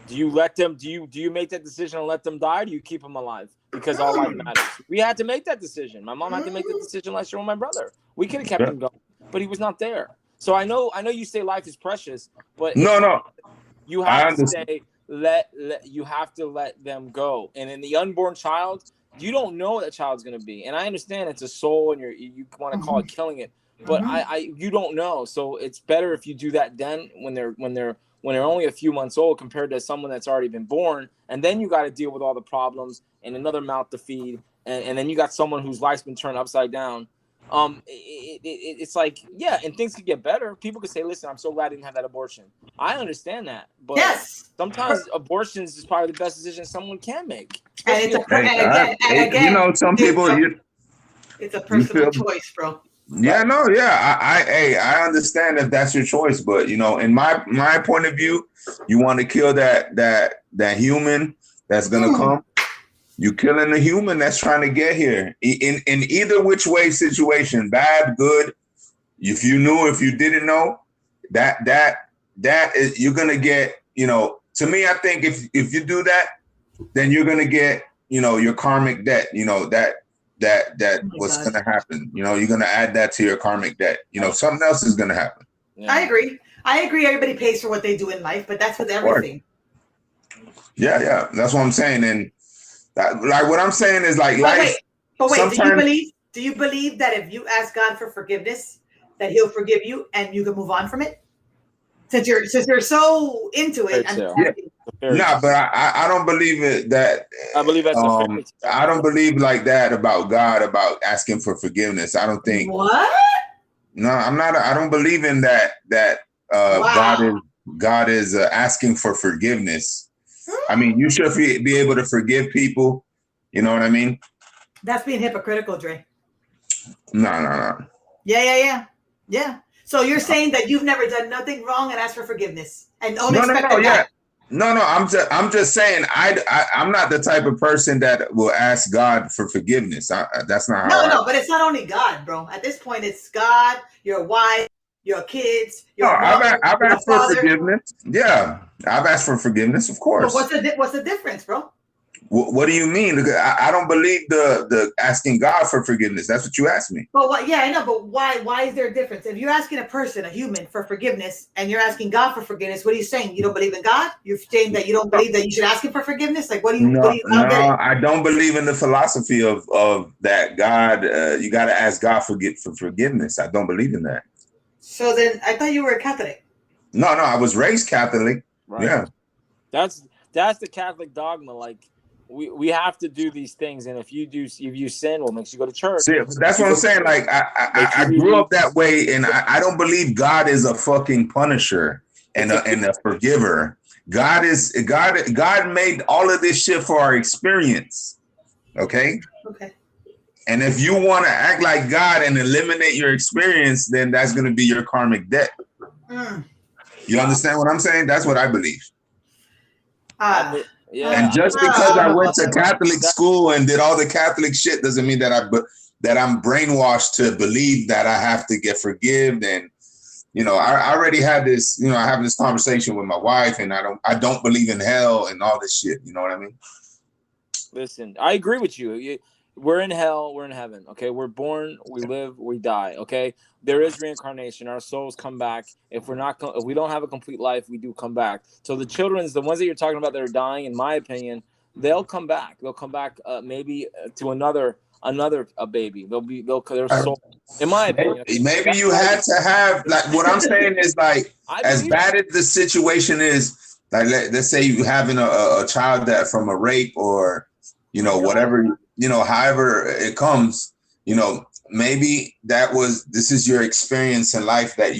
D: Do you let them? Do you make that decision and let them die? Or do you keep them alive? Because all life matters. We had to make that decision. My mom had to make that decision last year with my brother. We could have kept him going, but he was not there. So I know you say life is precious, but
E: no,
D: you have to say you have to let them go. And in the unborn child, you don't know what that child's going to be. And I understand it's a soul, and you want to call it killing it, but you don't know. So it's better if you do that then when they're only a few months old compared to someone that's already been born. And then you got to deal with all the problems and another mouth to feed. And then you got someone whose life's been turned upside down. It's like, yeah, and things could get better. People could say, listen, I'm so glad I didn't have that abortion. I understand that. But sometimes abortions is probably the best decision someone can make.
C: And again,
E: you know, some people,
C: it's a personal choice, bro.
E: Yeah, no, yeah. I understand if that's your choice, but you know, in my point of view, you want to kill that human that's gonna come. You killing the human that's trying to get here. In either which way situation, bad, good. If you knew, if you didn't know, that is you're gonna get. You know, to me, I think if you do that, then you're gonna get, you know, your karmic debt. You know that what's going to happen. You know, you're going to add that to your karmic debt. You know, something else is going to happen.
C: Yeah. I agree. Everybody pays for what they do in life, but that's with everything.
E: Yeah. That's what I'm saying. And like what I'm saying is like life.
C: But wait, do you believe that if you ask God for forgiveness, that He'll forgive you and you can move on from it? Since you're so into it.
E: No, but I don't believe it that
D: I believe that's
E: I don't believe like that about God, about asking for forgiveness. I don't think
C: what?
E: No, I'm not. I don't believe in that God is asking for forgiveness. I mean, you should be able to forgive people. You know what I mean?
C: That's being hypocritical, Dre.
E: No.
C: Yeah. So you're saying that you've never done nothing wrong and asked for forgiveness and only
E: No, I'm just saying I'm not the type of person that will ask God for forgiveness. That's not how.
C: No, but it's not only God, bro. At this point, it's God, your wife, your kids, your mother,
E: I've asked for forgiveness. Yeah, I've asked for forgiveness, of course.
C: So what's the difference, bro?
E: What do you mean? I don't believe the asking God for forgiveness. That's what you asked me.
C: Well, yeah, I know, but why is there a difference? If you're asking a person, a human, for forgiveness, and you're asking God for forgiveness, what are you saying? You don't believe in God? You're saying that you don't believe that you should ask Him for forgiveness? Like, what do you?
E: No, I don't believe in the philosophy of that God. You got to ask God for forgiveness. I don't believe in that.
C: So then, I thought you were a Catholic.
E: No, I was raised Catholic. Right. Yeah,
D: that's the Catholic dogma. Like, we have to do these things, and if you sin, well, makes you go to church.
E: See, that's what I'm saying. Like I grew up that way, and I don't believe God is a fucking punisher and a forgiver. God made all of this shit for our experience. Okay.
C: Okay.
E: And if you want to act like God and eliminate your experience, then that's going to be your karmic debt. You understand what I'm saying? That's what I believe.
D: Yeah.
E: And just because I went to Catholic school and did all the Catholic shit doesn't mean that I'm brainwashed to believe that I have to get forgiven. And I already had this. I have this conversation with my wife, and I don't believe in hell and all this shit. You know what I mean?
D: Listen, I agree with you. We're in hell, we're in heaven. Okay, we're born, we live, we die. Okay, there is reincarnation. Our souls come back. If we don't have a complete life, we do come back. So the ones that you're talking about that are dying, in my opinion, they'll come back. They'll come back, maybe to another baby. Their soul. In my opinion,
E: maybe you had to have, like, what I'm saying is, like, as bad as the situation is, like, let's say you having a child that from a rape or whatever. However it comes, maybe this is your experience in life that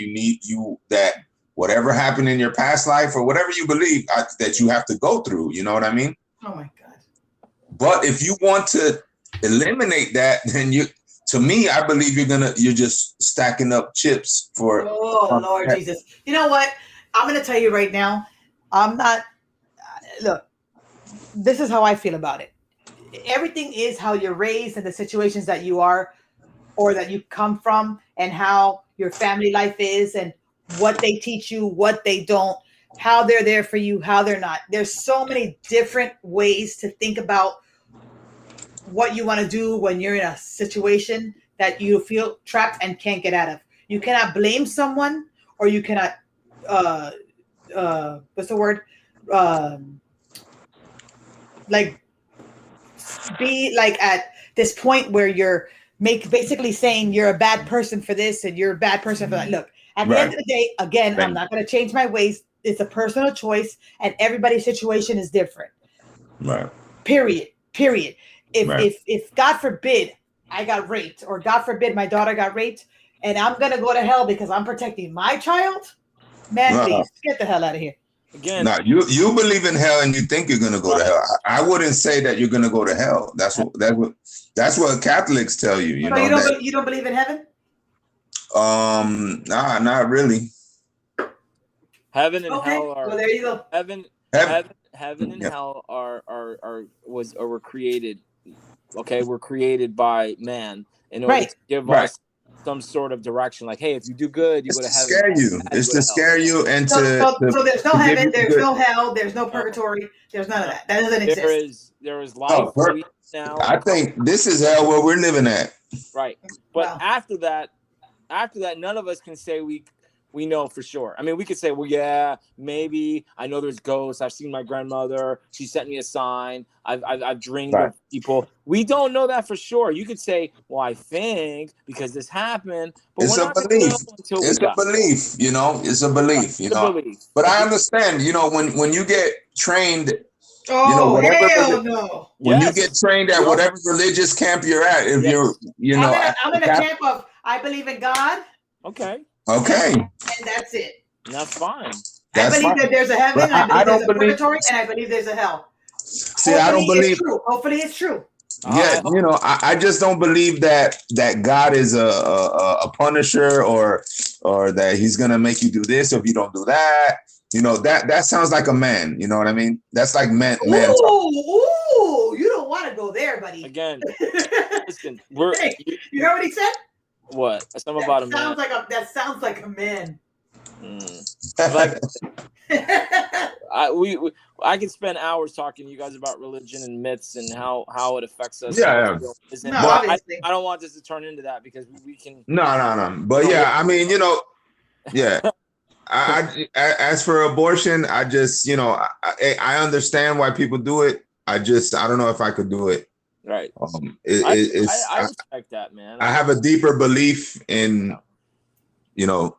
E: that whatever happened in your past life or whatever you believe that you have to go through, you know what I mean?
C: Oh my God.
E: But if you want to eliminate that, then to me, I believe you're just stacking up chips for.
C: Oh, Lord Jesus. You know what? I'm going to tell you right now, look, this is how I feel about it. Everything is how you're raised and the situations that you are or that you come from and how your family life is and what they teach you, what they don't, how they're there for you, how they're not. There's so many different ways to think about what you want to do when you're in a situation that you feel trapped and can't get out of. You cannot blame someone, or you cannot, what's the word? Be like at this point where you're basically saying you're a bad person for this and you're a bad person for that. Look, at the end of the day, again, I'm not going to change my ways. It's a personal choice, and everybody's situation is different.
E: Right.
C: Period. If God forbid I got raped, or God forbid my daughter got raped, and I'm going to go to hell because I'm protecting my child, man, please get the hell out of here.
D: Again,
E: now you believe in hell and you think you're gonna go to hell. I wouldn't say that you're gonna go to hell. That's what Catholics tell you. You
C: don't believe in heaven?
E: Nah, not really.
D: Heaven and hell are.
C: Well, there you go.
D: Heaven and hell were created. Okay, were created by man in order to give us some sort of direction, like, hey, if you do good, you go to heaven.
E: It's to scare you and
C: so there's no heaven, there's no hell, there's no purgatory, there's none of that. That doesn't exist.
D: There is life now.
E: I think this is hell where we're living at.
D: Right, but after that, none of us can say we know for sure. I mean, we could say, well, yeah, maybe. I know there's ghosts. I've seen my grandmother. She sent me a sign. I've dreamed of people. We don't know that for sure. You could say, well, I think because this happened. But
E: it's a belief. It's a belief. It's a belief. But I understand. When you get trained.
C: Oh, hell no!
E: When you get trained at whatever religious camp you're at, if
C: I'm in a camp of I believe in God.
D: Okay.
C: And that's it.
D: That's fine.
C: I believe that there's a heaven, I believe there's a purgatory, and I believe there's a hell.
E: See, I don't believe.
C: Hopefully it's true.
E: Yeah, I just don't believe that God is a punisher or that he's gonna make you do this or if you don't do that. That sounds like a man. You know what I mean? That's like man.
C: Ooh, you don't want to go there, buddy.
D: Again, listen,
C: you heard what he said?
D: What? Something about a man.
C: That sounds like a man.
D: Like, I could spend hours talking to you guys about religion and myths and how it affects us.
E: Yeah.
D: I don't want this to turn into that because we can.
E: No. But yeah, I mean, yeah. I as for abortion, I just, I understand why people do it. I don't know if I could do it.
D: Right. I respect that, man.
E: I have a deeper belief in, the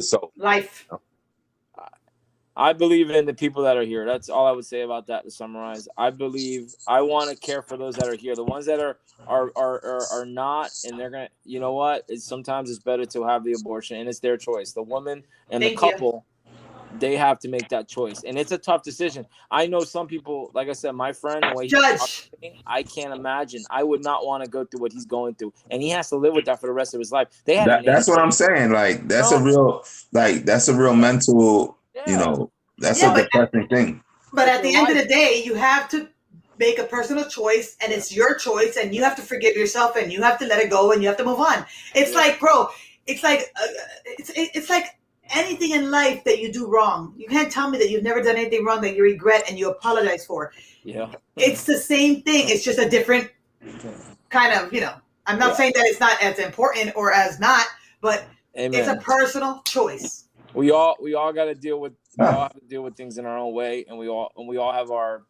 E: soul.
C: Life.
D: I believe in the people that are here. That's all I would say about that to summarize. I want to care for those that are here. The ones that are not, and they're gonna, you know what? Sometimes it's better to have the abortion, and it's their choice. The woman and the couple, they have to make that choice, and it's a tough decision. I know some people, like I said, my friend, the way I can't imagine. I would not want to go through what he's going through, and he has to live with that for the rest of his life.
E: That's what I'm saying. Like that's a real mental. You know, that's a depressing thing.
C: But at the end of the day, you have to make a personal choice, and it's your choice, and you have to forgive yourself, and you have to let it go, and you have to move on. It's like, bro, it's like anything in life that you do wrong. You can't tell me that you've never done anything wrong that you regret and you apologize for.
D: Yeah.
C: It's the same thing. It's just a different kind of, I'm not saying that it's not as important or as not, but it's a personal choice.
D: We all got to deal with things in our own way, and we all have our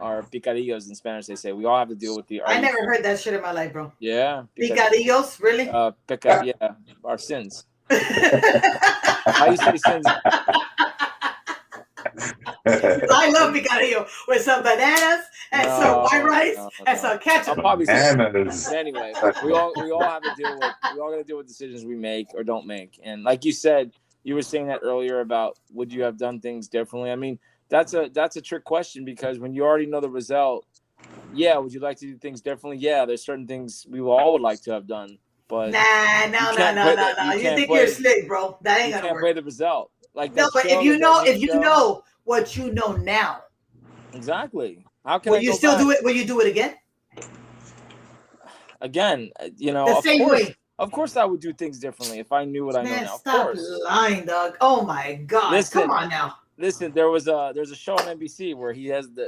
D: picadillos in Spanish. They say we all have to deal with
C: I never heard that shit in my life, bro.
D: Yeah,
C: picadillos, really?
D: Yeah, our sins. How you say sins?
C: I love picadillo with some bananas and some white rice and some ketchup.
D: I'll probably say anyway. We all have to deal with. We all got to deal with decisions we make or don't make. And like you said, you were saying that earlier about would you have done things differently? I mean, that's a trick question, because when you already know the result, yeah, would you like to do things differently? Yeah, there's certain things we all would like to have done, but
C: no. You think you're slick, bro? That ain't gonna work.
D: You can't play the result. Like
C: no, but if you know what you know now,
D: exactly. How can
C: will you still do it? Will you do it again?
D: Again,
C: the same way.
D: Of course, I would do things differently if I knew what I know now.
C: Stop lying, dog. Oh my God! Come on now.
D: Listen, there's a show on NBC where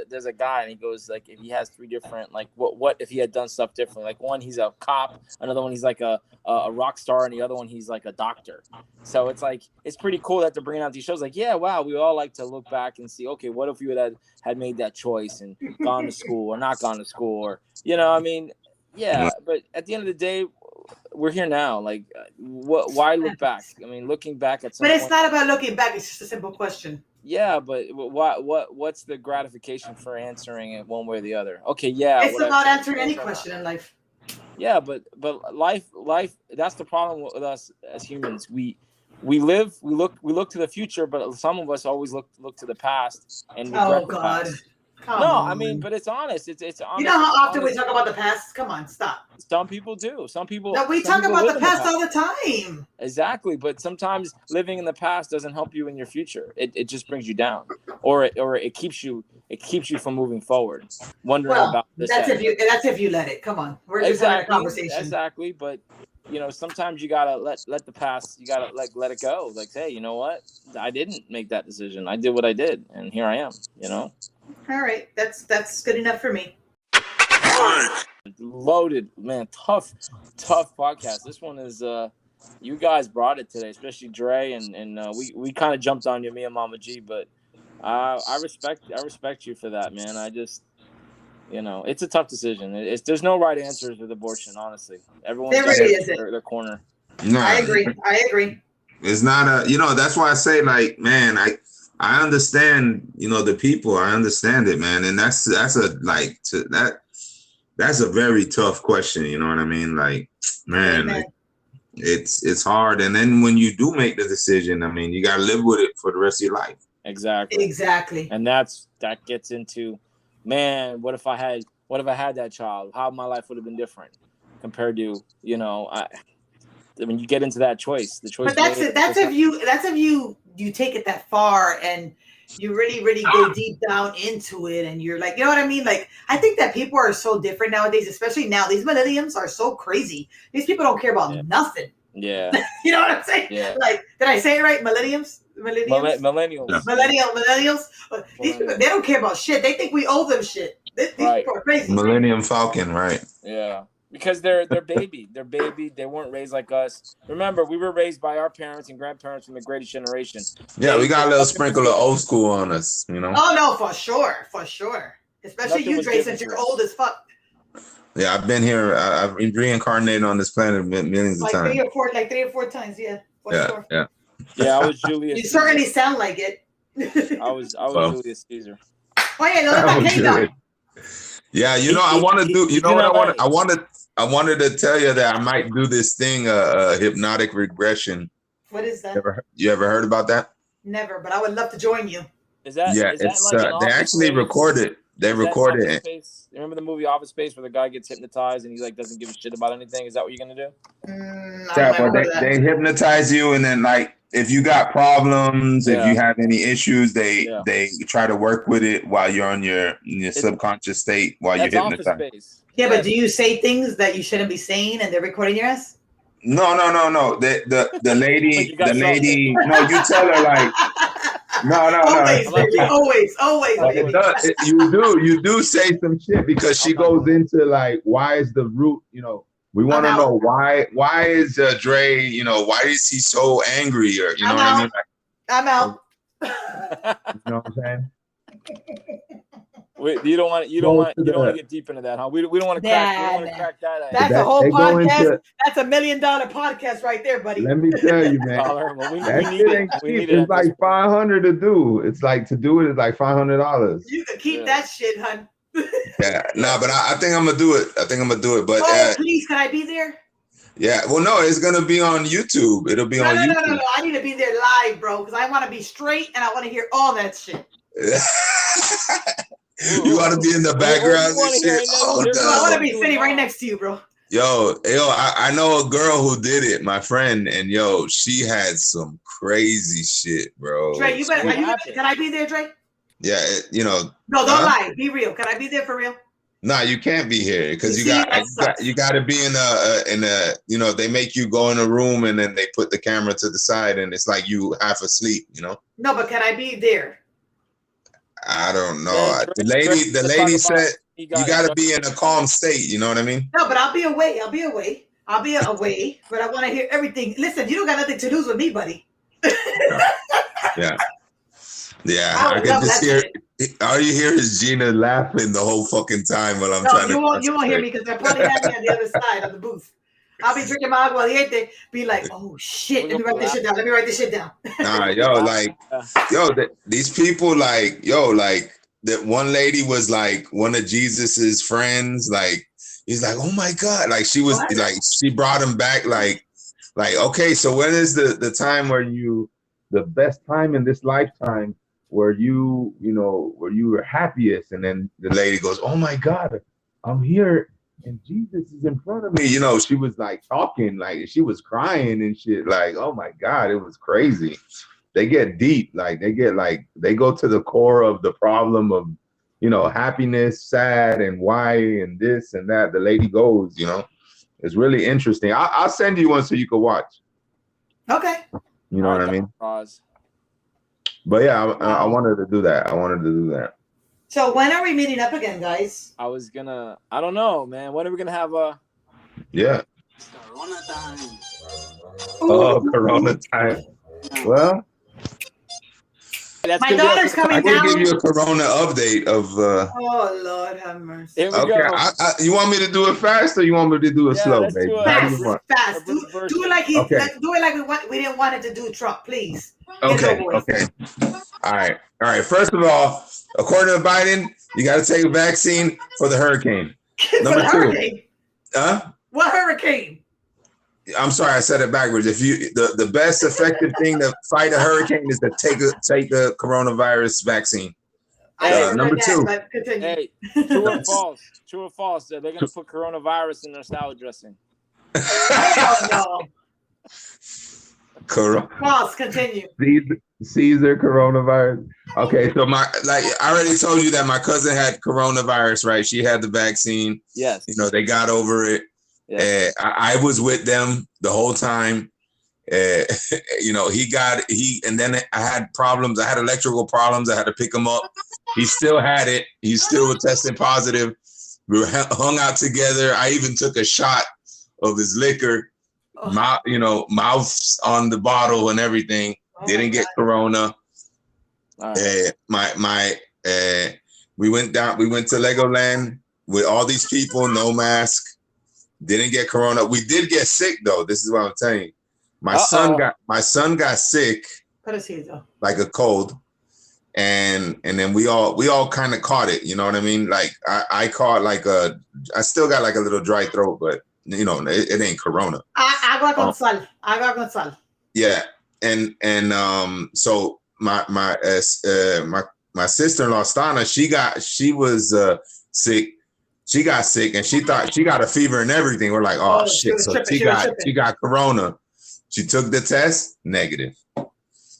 D: there's a guy and he goes like, if he has three different, like what if he had done stuff differently? Like one, he's a cop, another one he's like a rock star, and the other one he's like a doctor. So it's like it's pretty cool that they're bringing out these shows. Like, yeah, wow, we all like to look back and see, okay, what if we had made that choice and gone to school or not gone to school, or I mean, yeah. But at the end of the day, we're here now. Like, why look back? I mean, looking back at something.
C: But it's not about looking back. It's just a simple question.
D: Yeah, but what's the gratification for answering it one way or the other? Okay, yeah.
C: It's about answering any question in life.
D: Yeah, but life. That's the problem with us as humans. We look to the future, but some of us always look to the past and regret the past. I mean, but it's honest. It's honest.
C: You know how often we talk about the past? Come on, stop.
D: Some people do. Some people.
C: No, we talk about the past all the time.
D: Exactly, but sometimes living in the past doesn't help you in your future. It just brings you down, or it keeps you from moving forward. Wondering about this.
C: That's if you let it. Come on, we're just having a conversation.
D: Exactly, but sometimes you gotta let the past. You gotta let it go. Like, hey, you know what? I didn't make that decision. I did what I did, and here I am.
C: All right, that's good enough for me.
D: Loaded, man. Tough podcast. This one is you guys brought it today, especially Dre, and we kind of jumped on you, me and Mama G, but I respect you for that, man. I just it's a tough decision. There's no right answers with abortion, honestly. Everyone's got their corner.
E: No,
C: I agree.
E: It's not that's why I say, like, man, I understand, the people. I understand it, man, and that's a very tough question. You know what I mean? Like, man, it's hard. And then when you do make the decision, I mean, you got to live with it for the rest of your life.
D: Exactly. And that gets into, man, what if I had that child? How my life would have been different compared to, I mean, you get into that choice. The choice.
C: But that's if you take it that far and you really, really go deep down into it, and you're like, you know what I mean? Like, I think that people are so different nowadays, especially now. These millennials are so crazy. These people don't care about nothing.
D: Yeah.
C: You know what I'm saying? Yeah. Like, did I say it right? Millennials. These people, they don't care about shit. They think we owe them shit. These people are crazy.
E: Millennium Falcon, right?
D: Yeah. Because they're baby. They weren't raised like us. Remember, we were raised by our parents and grandparents from the greatest generation.
E: Yeah, we got a little sprinkle of old school on us,
C: Oh no, for sure. Especially you, Dre, since you're old as fuck.
E: Yeah, I've been here. I've reincarnated on this planet millions of times.
C: Like three or four times, yeah. For sure.
E: Yeah.
D: Yeah, I was Julius.
C: You certainly sound like it.
D: I was
E: Well.
D: Julius Caesar.
C: Oh yeah, no,
E: That
C: that's
E: was
C: Kingdom.
E: good. Yeah, you know, I want to do. You know what I want? I wanted to tell you that I might do this thing, hypnotic regression.
C: What is that?
E: You ever heard about that?
C: Never, but I would love to join you.
D: Is that
E: it's
D: like an
E: they
D: Office
E: actually
D: Space?
E: record it. They
D: Is that
E: record
D: Office
E: it.
D: Space? Remember the movie Office Space where the guy gets hypnotized and he like doesn't give a shit about anything? Is that what you're gonna do?
E: Yeah, but they hypnotize you, and then like if you got problems, if you have any issues, they try to work with it while you're on your subconscious state while you're hypnotized.
D: Office Space.
C: Yeah, but do you say things that you shouldn't be saying and they're recording your ass?
E: No. The lady, no, you tell her like, no. Always. You do say some shit because she goes into like, why is the root, we want to know why is Dre, why is he so angry, or you know what I mean? Like,
C: I'm out.
E: You know what I'm saying?
D: Wait, you don't want to get deep into that, huh? We don't want to crack that.
C: That's a whole podcast. That's $1 million podcast right there, buddy.
E: Let me tell you, man. That shit ain't cheap. It's like $500 to do. It's like to do it is like $500.
C: You can keep that shit, hun.
E: Yeah, no, but I think I'm gonna do it. But
C: please, can I be there?
E: Yeah, well, no, it's gonna be on YouTube. It'll be on YouTube.
C: No. I need to be there live, bro, because I want to be straight and I want to hear all that shit.
E: You want to be in the background and shit?
C: I want to be sitting right next to you, bro.
E: Yo, I know a girl who did it, my friend, and she had some crazy shit, bro.
C: Dre, can I be there, Dre?
E: Yeah,
C: No, don't lie. Be real. Can I be there for real?
E: Nah, you can't be here because you got to be in a they make you go in a room and then they put the camera to the side and it's like you half asleep, No,
C: but can I be there?
E: I don't know. The lady said you got to be in a calm state. You know what I mean?
C: No, but I'll be away, but I want to hear everything. Listen, you don't got nothing to lose with me, buddy.
E: Yeah. I can just hear. All you hear is Gina laughing the whole fucking time while I'm trying to.
C: You won't hear me because they're probably having me on the other side of the booth. I'll be drinking my aguardiente, be like, oh shit, let me write this shit down.
E: Nah, these people, that one lady was like one of Jesus's friends, like he's like, oh my God, like she was like she brought him back, like okay, so when is the time where the best time in this lifetime where you were happiest? And then the lady goes, oh my God, I'm here and Jesus is in front of me. She was like talking, like she was crying and shit, like, oh my God, it was crazy. They get deep, they go to the core of the problem of, happiness, sad, and why, and this and that. The lady goes, it's really interesting. I'll send you one so you can watch.
C: Okay.
E: You know what I mean? But yeah, I wanted to do that.
C: So when are we meeting up again, guys?
D: I don't know, man. When are we gonna have a?
E: Yeah.
B: Corona time.
E: Oh, Corona time. Well,
C: my daughter's coming down.
E: I can give you a Corona update of.
C: Oh Lord, have mercy.
D: Here we go.
E: You want me to do it fast, or you want me to do it slow, baby?
C: Fast. Do it like do it like we didn't want it to do Trump, please.
E: Okay. All right. First of all, according to Biden, you got to take a vaccine for the hurricane. Number two. Huh?
C: What hurricane?
E: I'm sorry, I said it backwards. If the best effective thing to fight a hurricane is to take a coronavirus vaccine. Number two.
D: Hey, true or false? True or false? They're going to put coronavirus in their salad dressing.
C: No. False. Continue.
E: Caesar coronavirus. Okay, so I already told you that my cousin had coronavirus, right? She had the vaccine.
D: Yes.
E: They got over it. Yes. I was with them the whole time. And then I had problems. I had electrical problems. I had to pick him up. He still had it. He still was testing positive. We were hung out together. I even took a shot of his liquor. Mouth on the bottle and everything. Didn't get corona. Right. We went to Legoland with all these people, no mask. Didn't get corona. We did get sick though. This is what I'm telling you. My son got sick. Like a cold. and then we all kind of caught it. You know what I mean? Like I caught like I still got like a little dry throat, but you know, it ain't corona.
C: Agua con sal. Agua con sal.
E: Yeah, and so my sister-in-law Stana, she was sick. She got sick and she thought she got a fever and everything. We're like, oh shit. So she got corona. She took the test, negative.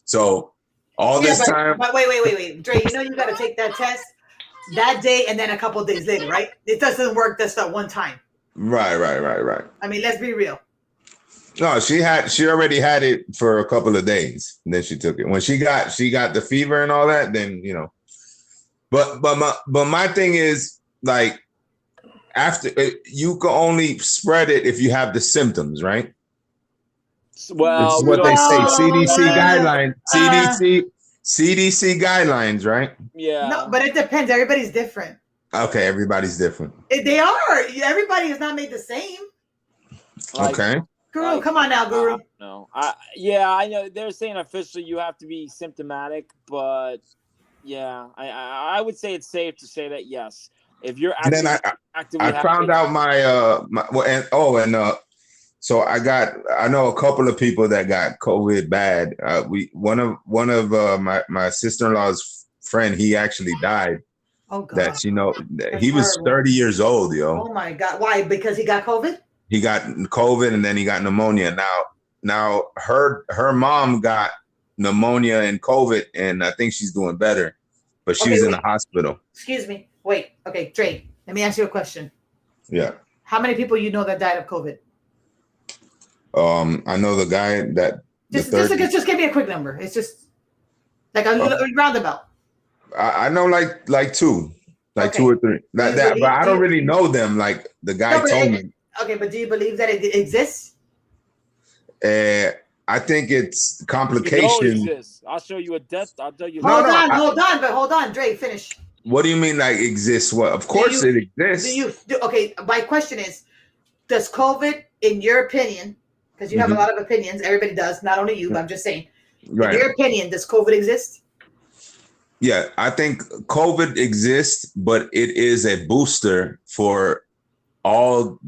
E: So all this time.
C: But wait. Dre, you know you gotta take that test that day and then a couple of days later, right? It doesn't work just that one time.
E: Right.
C: I mean, let's be real.
E: No, she already had it for a couple of days, and then she took it. When she got the fever and all that, then you know. But my thing is like, after you can only spread it if you have the symptoms, right?
D: Well,
E: it's what they say. CDC guidelines. CDC guidelines, right?
D: Yeah.
C: No, but it depends. Everybody's different.
E: Okay, everybody's different.
C: They are. Everybody is not made the same.
E: Okay.
C: Guru, come on now, Guru.
D: No. I know they're saying officially you have to be symptomatic, but yeah, I would say it's safe to say that yes. If you're actively,
E: I found out so I know a couple of people that got COVID bad. One of my sister-in-law's friend, he actually died.
C: Oh God.
E: That he was 30 years old, yo.
C: Oh my God. Why? Because he got COVID?
E: He got COVID and then he got pneumonia. Now her mom got pneumonia and COVID, and I think she's doing better, but she's in the hospital.
C: Excuse me. Wait. Okay, Dre, let me ask you a question.
E: Yeah.
C: How many people you know that died of COVID?
E: I know the guy that
C: just give me a quick number. It's just like a roundabout.
E: I know like two, two or three. But I don't really know them. Like the guy told me.
C: Okay, but do you believe that it exists?
E: I think it's complications.
D: I'll show you a death. I'll tell you.
C: Hold on, Dre, finish.
E: What do you mean, like exists? What? Of course it exists.
C: Okay, my question is, does COVID, in your opinion, because you have a lot of opinions, everybody does, not only you, but I'm just saying, in your opinion, does COVID exist?
E: Yeah, I think COVID exists, but it is a booster for all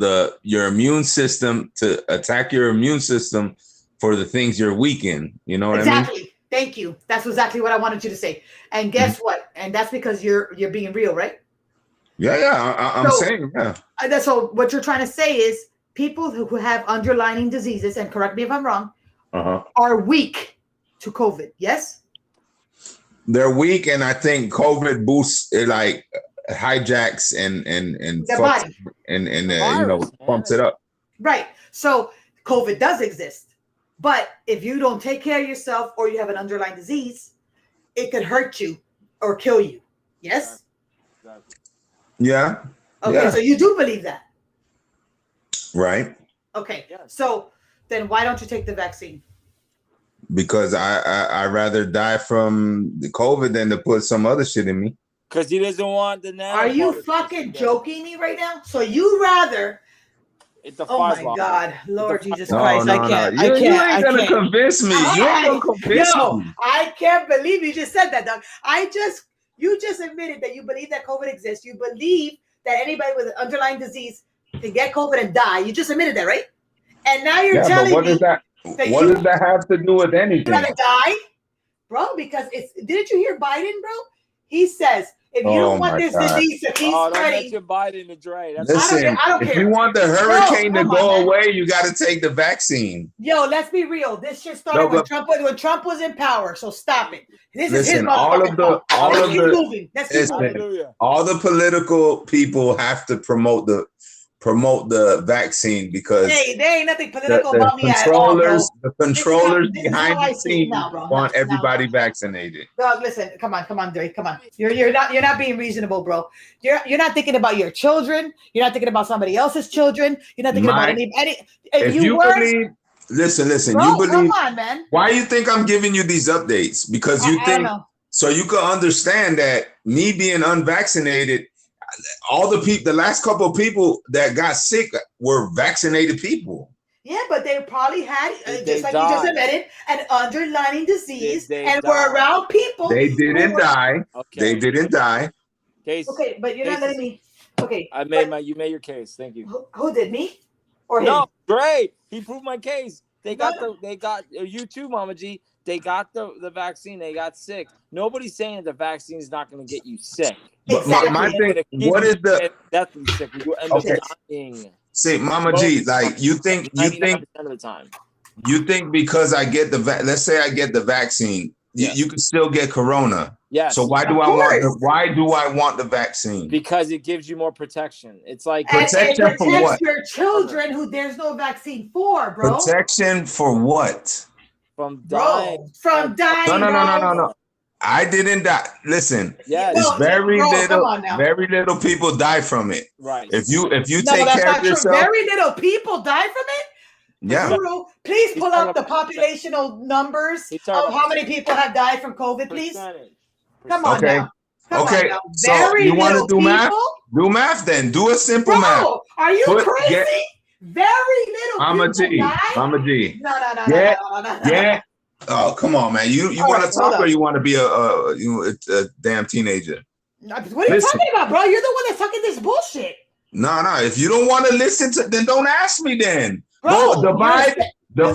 E: your immune system to attack your immune system for the things you're weak in. You know what I mean?
C: Exactly. Thank you. That's exactly what I wanted you to say. And guess what? And that's because you're being real, right?
E: Yeah. I'm saying, yeah.
C: So what you're trying to say is people who have underlying diseases, and correct me if I'm wrong, are weak to COVID. Yes?
E: They're weak, and I think COVID boosts like hijacks and fucks and pumps it up.
C: Right. So COVID does exist. But if you don't take care of yourself or you have an underlying disease, it could hurt you or kill you. Yes?
E: Yeah.
C: Okay, so you do believe that.
E: Right.
C: Okay. So then why don't you take the vaccine?
E: Because I rather die from the COVID than to put some other shit in me.
D: Because he doesn't want the nano.
C: Are you fucking joking me right now? So you rather... Oh my God, Lord Jesus Christ! I can't.
E: You ain't gonna convince me. You ain't gonna convince me.
C: I can't believe you just said that, Doug. You just admitted that you believe that COVID exists. You believe that anybody with an underlying disease can get COVID and die. You just admitted that, right? And now you're telling me
E: does that have to do with anything?
C: You're gonna die, bro? Because didn't you hear Biden, bro? He says, if you don't want this disease to keep spreading,
D: don't Biden to Dre.
E: Listen,
C: I don't care.
E: If you want the hurricane to go away, you got to take the vaccine.
C: Yo, let's be real. This shit started when Trump was in power. So stop it. This is his
E: all of the political people have to promote the vaccine because
C: there ain't nothing political about me at all, bro.
E: The controllers behind the scenes want everybody vaccinated.
C: Dog, listen, come on, Drake, come on. You're not being reasonable, bro. You're not thinking about your children. You're not thinking about somebody else's children. You're not thinking about any.
E: If you believe, listen.
C: Bro,
E: you believe.
C: Come on, man.
E: Why you think I'm giving you these updates? Because you think so you can understand that me being unvaccinated. All the last couple of people that got sick were vaccinated people.
C: Yeah, but they probably had, just like you just admitted, an underlying disease and were around people people.
E: They didn't die.
D: Okay.
E: They didn't die.
D: Case.
C: Okay, but you're not letting me. Okay.
D: You made your case. Thank you.
C: Who did, me or him?
D: No, Dre. He proved my case. They got you too, Mama G. They got the vaccine. They got sick. Nobody's saying the vaccine is not going to get you sick.
E: But my thing, what is the
D: deathly sick? You end
E: okay.
D: up dying.
E: See, Mama G, like you think
D: of the time.
E: You think because I get let's say I get the vaccine,
D: Yes.
E: you can still get corona.
D: Yes.
E: So why do I want the vaccine?
D: Because it gives you more protection. It's like
E: protection
C: it
E: for what?
C: Your children who there's no vaccine for, bro.
E: Protection for what?
D: From dying.
C: Bro, from dying.
E: No. I didn't die. Listen,
D: yes.
E: it's very little people die from it.
D: Right.
E: If you take care of yourself,
C: very little people die from it.
E: Yeah.
C: Guru, please pull up the populational numbers of how many people have died from COVID, please. Come on now.
E: Okay. So you want to do math? Do math then. Do a simple math.
C: Are you crazy? Very little
E: Mama
C: people die?
E: Mama G.
C: No.
E: Yeah. Oh, come on, man. You want to talk or you want to be a damn teenager?
C: What are you talking about, bro? You're the one that's talking this bullshit.
E: No. If you don't want to listen to, then don't ask me then.
C: Bro,
E: divide the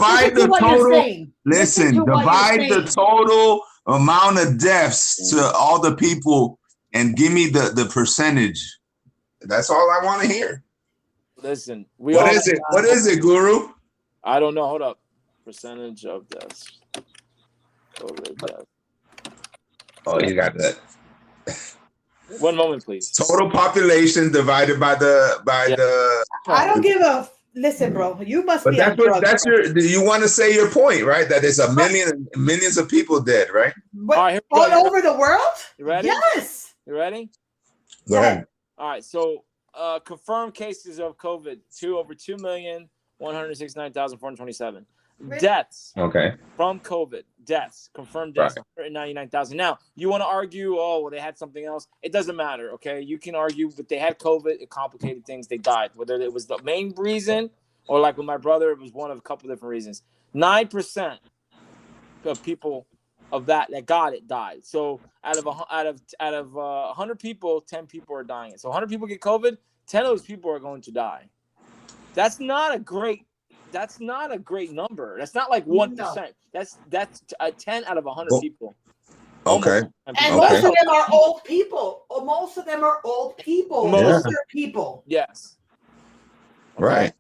E: total. Listen, divide the total amount of deaths to all the people and give me the percentage. That's all I want to hear.
D: Listen,
E: what is it? What is it, Guru?
D: I don't know. Hold up. Percentage of deaths. COVID death.
E: Oh, you got that.
D: 1 moment, please.
E: Total population divided by the.
C: I don't give a. Listen, bro. You must be.
E: But that's your. You want to say your point, right? That it's millions of people dead, right?
C: But all over the world.
D: You ready?
C: Yes.
D: You ready?
E: Go ahead.
D: All right. So, confirmed cases of COVID over 2,169,427. Deaths.
E: Okay.
D: From COVID. Deaths. Confirmed deaths. 199,000. Now, you want to argue? Oh, well, they had something else. It doesn't matter. Okay, you can argue, but they had COVID. It complicated things. They died. Whether it was the main reason or like with my brother, it was one of a couple different reasons. 9% of people of that got it died. So out of 100 people, 10 people are dying. So 100 people get COVID. 10 of those people are going to die. That's not a great number. That's not like 1%. No. That's 10 out of 100 people.
E: Okay.
C: And most of them are old people. Most of them are old people. Most are people.
D: Yes.
E: Okay. Right.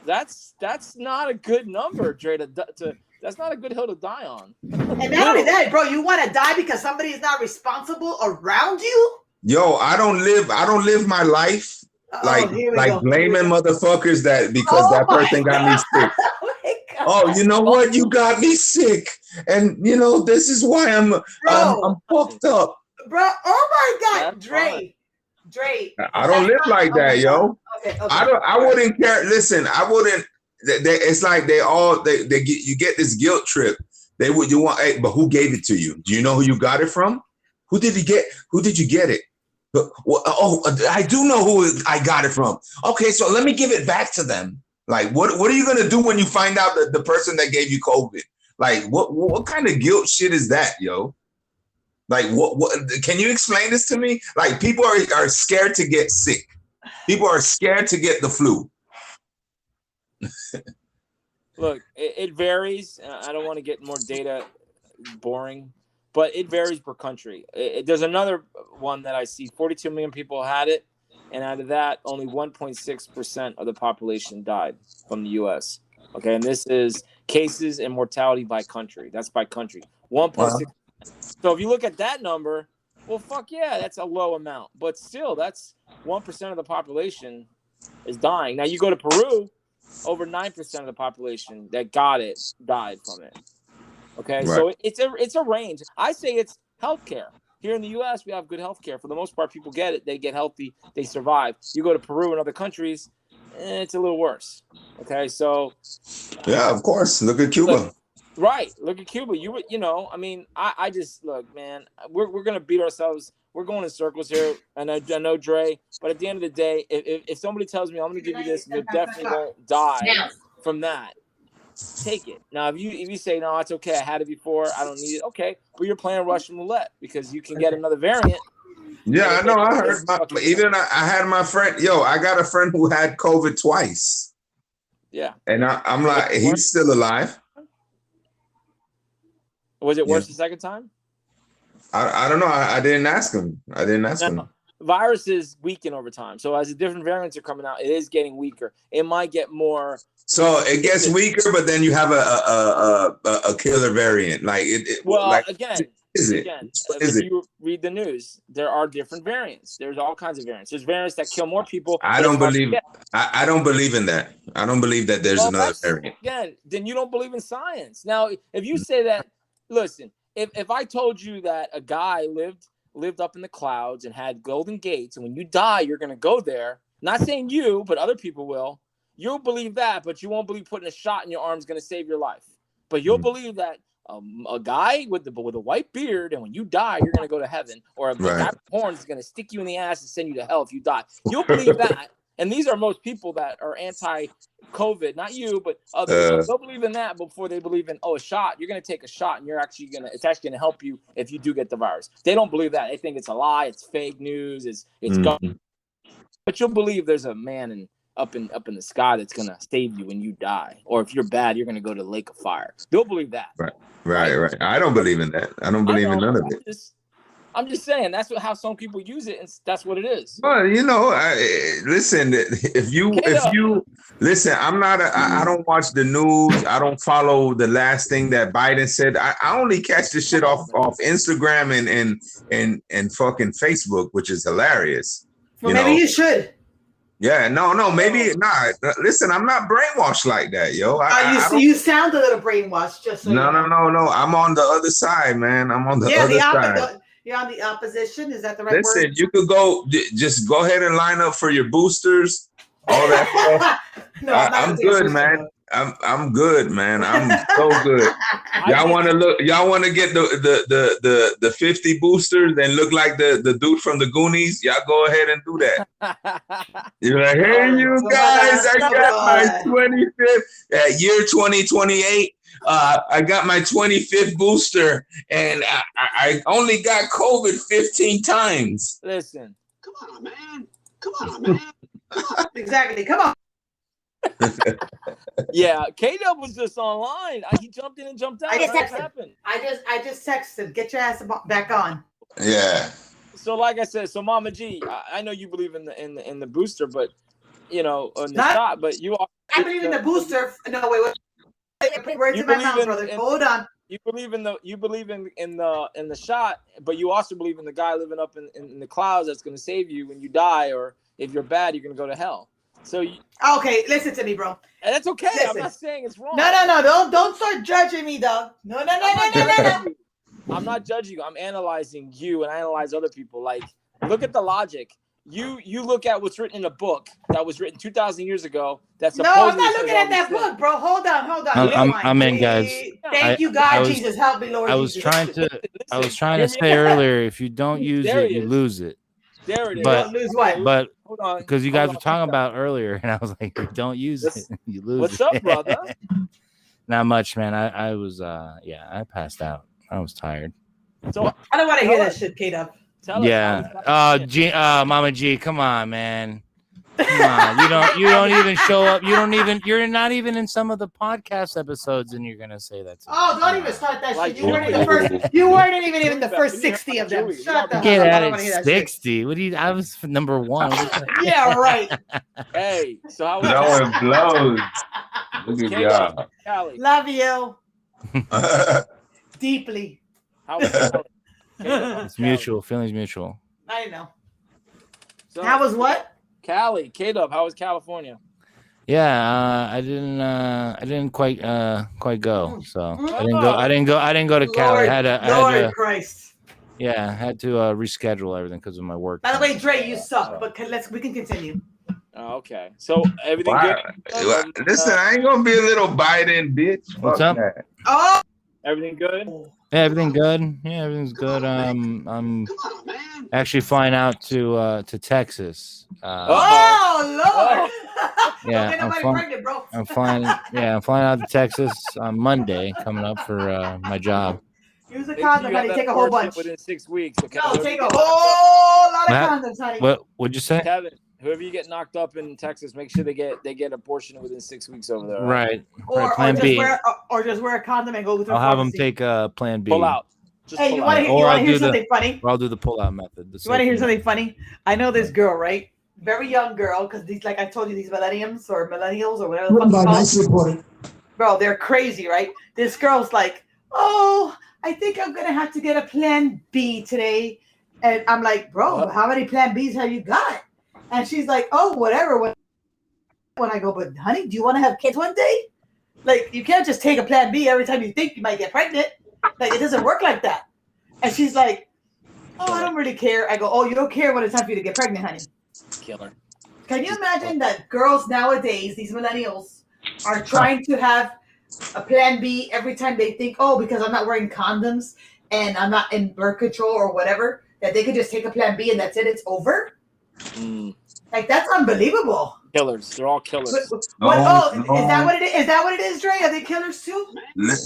D: That's not a good number, Dre. That's not a good hill to die on.
C: And not only that, bro, you want to die because somebody is not responsible around you?
E: Yo, I don't live my life like blaming motherfuckers that because that person got me sick. Oh, you know what? You got me sick, and you know this is why I'm fucked up,
C: bro. Oh my God, Dre.
E: I don't live like that, yo. Okay. I wouldn't care. Listen, I wouldn't. It's like you get this guilt trip. Hey, but who gave it to you? Do you know who you got it from? Who did you get it? I do know who I got it from. Okay, so let me give it back to them. Like, what are you gonna do when you find out that the person that gave you COVID? Like, what kind of guilt shit is that, yo? Like, what can you explain this to me? Like, people are scared to get sick. People are scared to get the flu.
D: Look, it varies. I don't want to get more data boring. But it varies per country. There's another one that I see. 42 million people had it, and out of that, only 1.6% of the population died from the U.S. Okay, and this is cases and mortality by country. That's by country. 1.6. So if you look at that number, well, fuck yeah, that's a low amount. But still, that's 1% of the population is dying. Now, you go to Peru, over 9% of the population that got it died from it. Okay, right. So it's a range. I say it's healthcare. Here in the U.S., we have good healthcare. For the most part, people get it. They get healthy. They survive. You go to Peru and other countries, it's a little worse. Okay, so
E: yeah, of course. Look at Cuba.
D: Look at Cuba. I mean, I just look, man. We're gonna beat ourselves. We're going in circles here, and I know Dre. But at the end of the day, if somebody tells me I'm gonna give you this, you definitely won't die from that. take it. Now, if you say no, it's okay. I had it before. I don't need it. Okay, but you're playing Russian roulette because you can get another variant.
E: Yeah, I know. I heard. I had my friend. Yo, I got a friend who had COVID twice.
D: Yeah,
E: and I'm like, he's still alive.
D: Was it worse the second time?
E: I don't know. I didn't ask him.
D: Viruses weaken over time. So as the different variants are coming out, it is getting weaker. It might get more.
E: So it gets weaker, but then you have a killer variant. Like it
D: well,
E: like,
D: again,
E: if
D: you read the news, there are different variants. There's all kinds of variants. There's variants that kill more people.
E: I don't believe in that. I don't believe that there's another variant.
D: Again, then you don't believe in science. Now, if you say that, listen, if I told you that a guy lived up in the clouds and had golden gates, and when you die, you're going to go there. Not saying you, but other people will. You'll believe that, but you won't believe putting a shot in your arm is going to save your life. But you'll believe that a guy with a white beard, and when you die, you're going to go to heaven, or a guy with horns is going to stick you in the ass and send you to hell if you die. You'll believe that. And these are most people that are anti-COVID, not you, but others. They'll believe in that before they believe in, a shot. You're going to take a shot, and it's actually going to help you if you do get the virus. They don't believe that. They think it's a lie. It's fake news. It's But you'll believe there's a man up in the sky that's going to save you when you die. Or if you're bad, you're going to go to the lake of fire. They'll believe that.
E: Right. I don't believe in that. I don't believe in none of it.
D: I'm just saying that's how some people use it, and that's what it is.
E: Well, listen. If you listen, I don't watch the news. I don't follow the last thing that Biden said. I only catch this shit off Instagram and fucking Facebook, which is hilarious.
C: Well, maybe you should.
E: Yeah, no, maybe not. Listen, I'm not brainwashed like that, yo.
C: You sound a little brainwashed. Just so
E: no. I'm on the other side, man. I'm on the other side.
C: You're on the opposition. Is that the right word?
E: Listen, you could just go ahead and line up for your boosters, all that stuff. No, I'm good, man. I'm good, man. I'm so good. Y'all want to get the 50 boosters and look like the dude from the Goonies? Y'all go ahead and do that. You're like, hey, you guys, I got my 25th year 2028. I got my 25th booster, and I only got COVID 15 times.
D: Listen.
B: Come on, man.
C: Exactly. Come on.
D: Yeah, K-Dub was just online. He jumped in and jumped out. What happened?
C: I just texted. Get your ass back on.
E: Yeah.
D: So, like I said, Mama G, I know you believe in the booster, but in the shot. But you are.
C: I believe in the booster. No, wait. Words in my mouth, brother. Hold on.
D: You believe in the shot, but you also believe in the guy living up in the clouds that's going to save you when you die, or if you're bad, you're going to go to hell. So
C: okay, listen to me, bro.
D: And that's okay. Listen. I'm not saying it's wrong.
C: No. Don't start judging me, dog. No.
D: I'm not judging you. I'm analyzing you, and I analyze other people. Like, look at the logic. You look at what's written in a book that was written 2,000 years ago. That's
C: no, I'm not looking at that book, bro. Hold on.
F: I'm in, guys.
C: Thank you, God, Jesus, help me, Lord.
F: I was trying to say earlier, if you don't use it, you lose it.
D: There it is.
F: But
C: lose what?
F: But hold on, because you guys were talking about earlier, and I was like, if you don't use it, you lose.
D: What's up, brother?
F: Not much, man. I was I passed out. I was tired.
D: So
C: I don't want to hear that shit, K-Dub.
F: Yeah. Mama G, come on, man. Come on. You don't even show up. You're not even in some of the podcast episodes, and you're gonna say that.
C: Don't even start that shit. You weren't even in the first 60 of them. Shut the
F: Get at it. 60. What do you? I was number 1.
C: Yeah, right.
D: Hey, so how was
E: that one blows. Look at
D: y'all.
C: Love you. Deeply.
D: How was Cali?
F: It's mutual. Feelings mutual.
C: I know. So, how was what?
D: Cali, K-Dub, how was California?
F: Yeah, I didn't quite go. So I didn't go to Cali. I had to
C: Christ.
F: Yeah, I had to reschedule everything because of my work.
C: By the way, Dre, you suck, but we can continue.
D: Oh, okay. So everything good?
E: Listen, I ain't gonna be a little Biden bitch.
F: What's up?
C: Oh,
D: everything good?
F: Yeah, everything good. Yeah, everything's good. I'm actually flying out to Texas.
C: Oh Lord! Don't get nobody pregnant, bro.
F: I'm flying. Yeah, I'm flying out to Texas on Monday, coming up for my job.
C: Use a condom, honey. Take a whole bunch.
D: Within 6 weeks. Okay.
C: No, take a whole lot of condoms, honey.
F: What'd you say?
D: Kevin, whoever you get knocked up in Texas, make sure they get abortion within 6 weeks over there.
F: Right.
C: Or
F: Plan B.
C: Just wear a condom and go to.
F: I'll have them take Plan B.
D: Pull out.
C: Hey, you want to hear something funny?
F: Or I'll do the pull-out method.
C: You want to hear something funny? I know this girl, right? Very young girl, because these, like I told you, these millennials or whatever the fuck. Bro, they're crazy, right? This girl's like, oh, I think I'm gonna have to get a Plan B today, and I'm like, bro, how many Plan Bs have you got? And she's like, oh, whatever. When I go, but honey, do you want to have kids one day? Like, you can't just take a Plan B every time you think you might get pregnant. Like, it doesn't work like that. And she's like, oh, I don't really care. I go, oh, you don't care when it's time for you to get pregnant, honey.
D: Killer.
C: Can you imagine that girls nowadays, these millennials, are trying to have a Plan B every time they think, oh, because I'm not wearing condoms and I'm not in birth control or whatever, that they could just take a Plan B and that's it, it's over? Like, that's unbelievable.
D: Killers. They're all killers.
C: Is that what it is? Is that what it is, Dre? Are they killers too?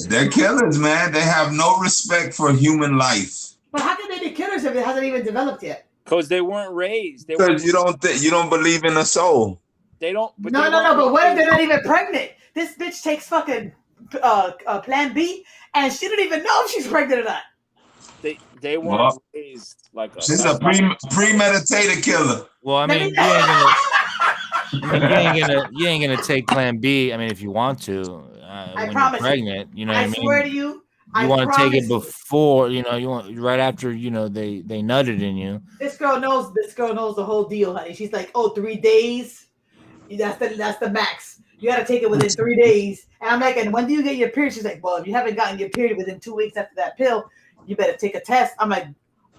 E: They're killers, man. They have no respect for human life.
C: But how can they be killers if it hasn't even developed yet?
D: Because they weren't raised.
E: Because you don't believe in a soul.
D: They don't.
C: But But what if they're not even pregnant? This bitch takes fucking Plan B, and she don't even know if she's pregnant or not.
D: They weren't raised like a.
E: She's a premeditated killer.
F: Well, I mean, you ain't gonna take Plan B. I mean, if you want to, when you're pregnant, you know what I mean.
C: I swear to you.
F: You want to take it before, you want right after, they nutted in you.
C: This girl knows the whole deal, honey. She's like, oh, 3 days. That's the max. You got to take it within 3 days. And I'm like, and when do you get your period? She's like, well, if you haven't gotten your period within 2 weeks after that pill, you better take a test. I'm like,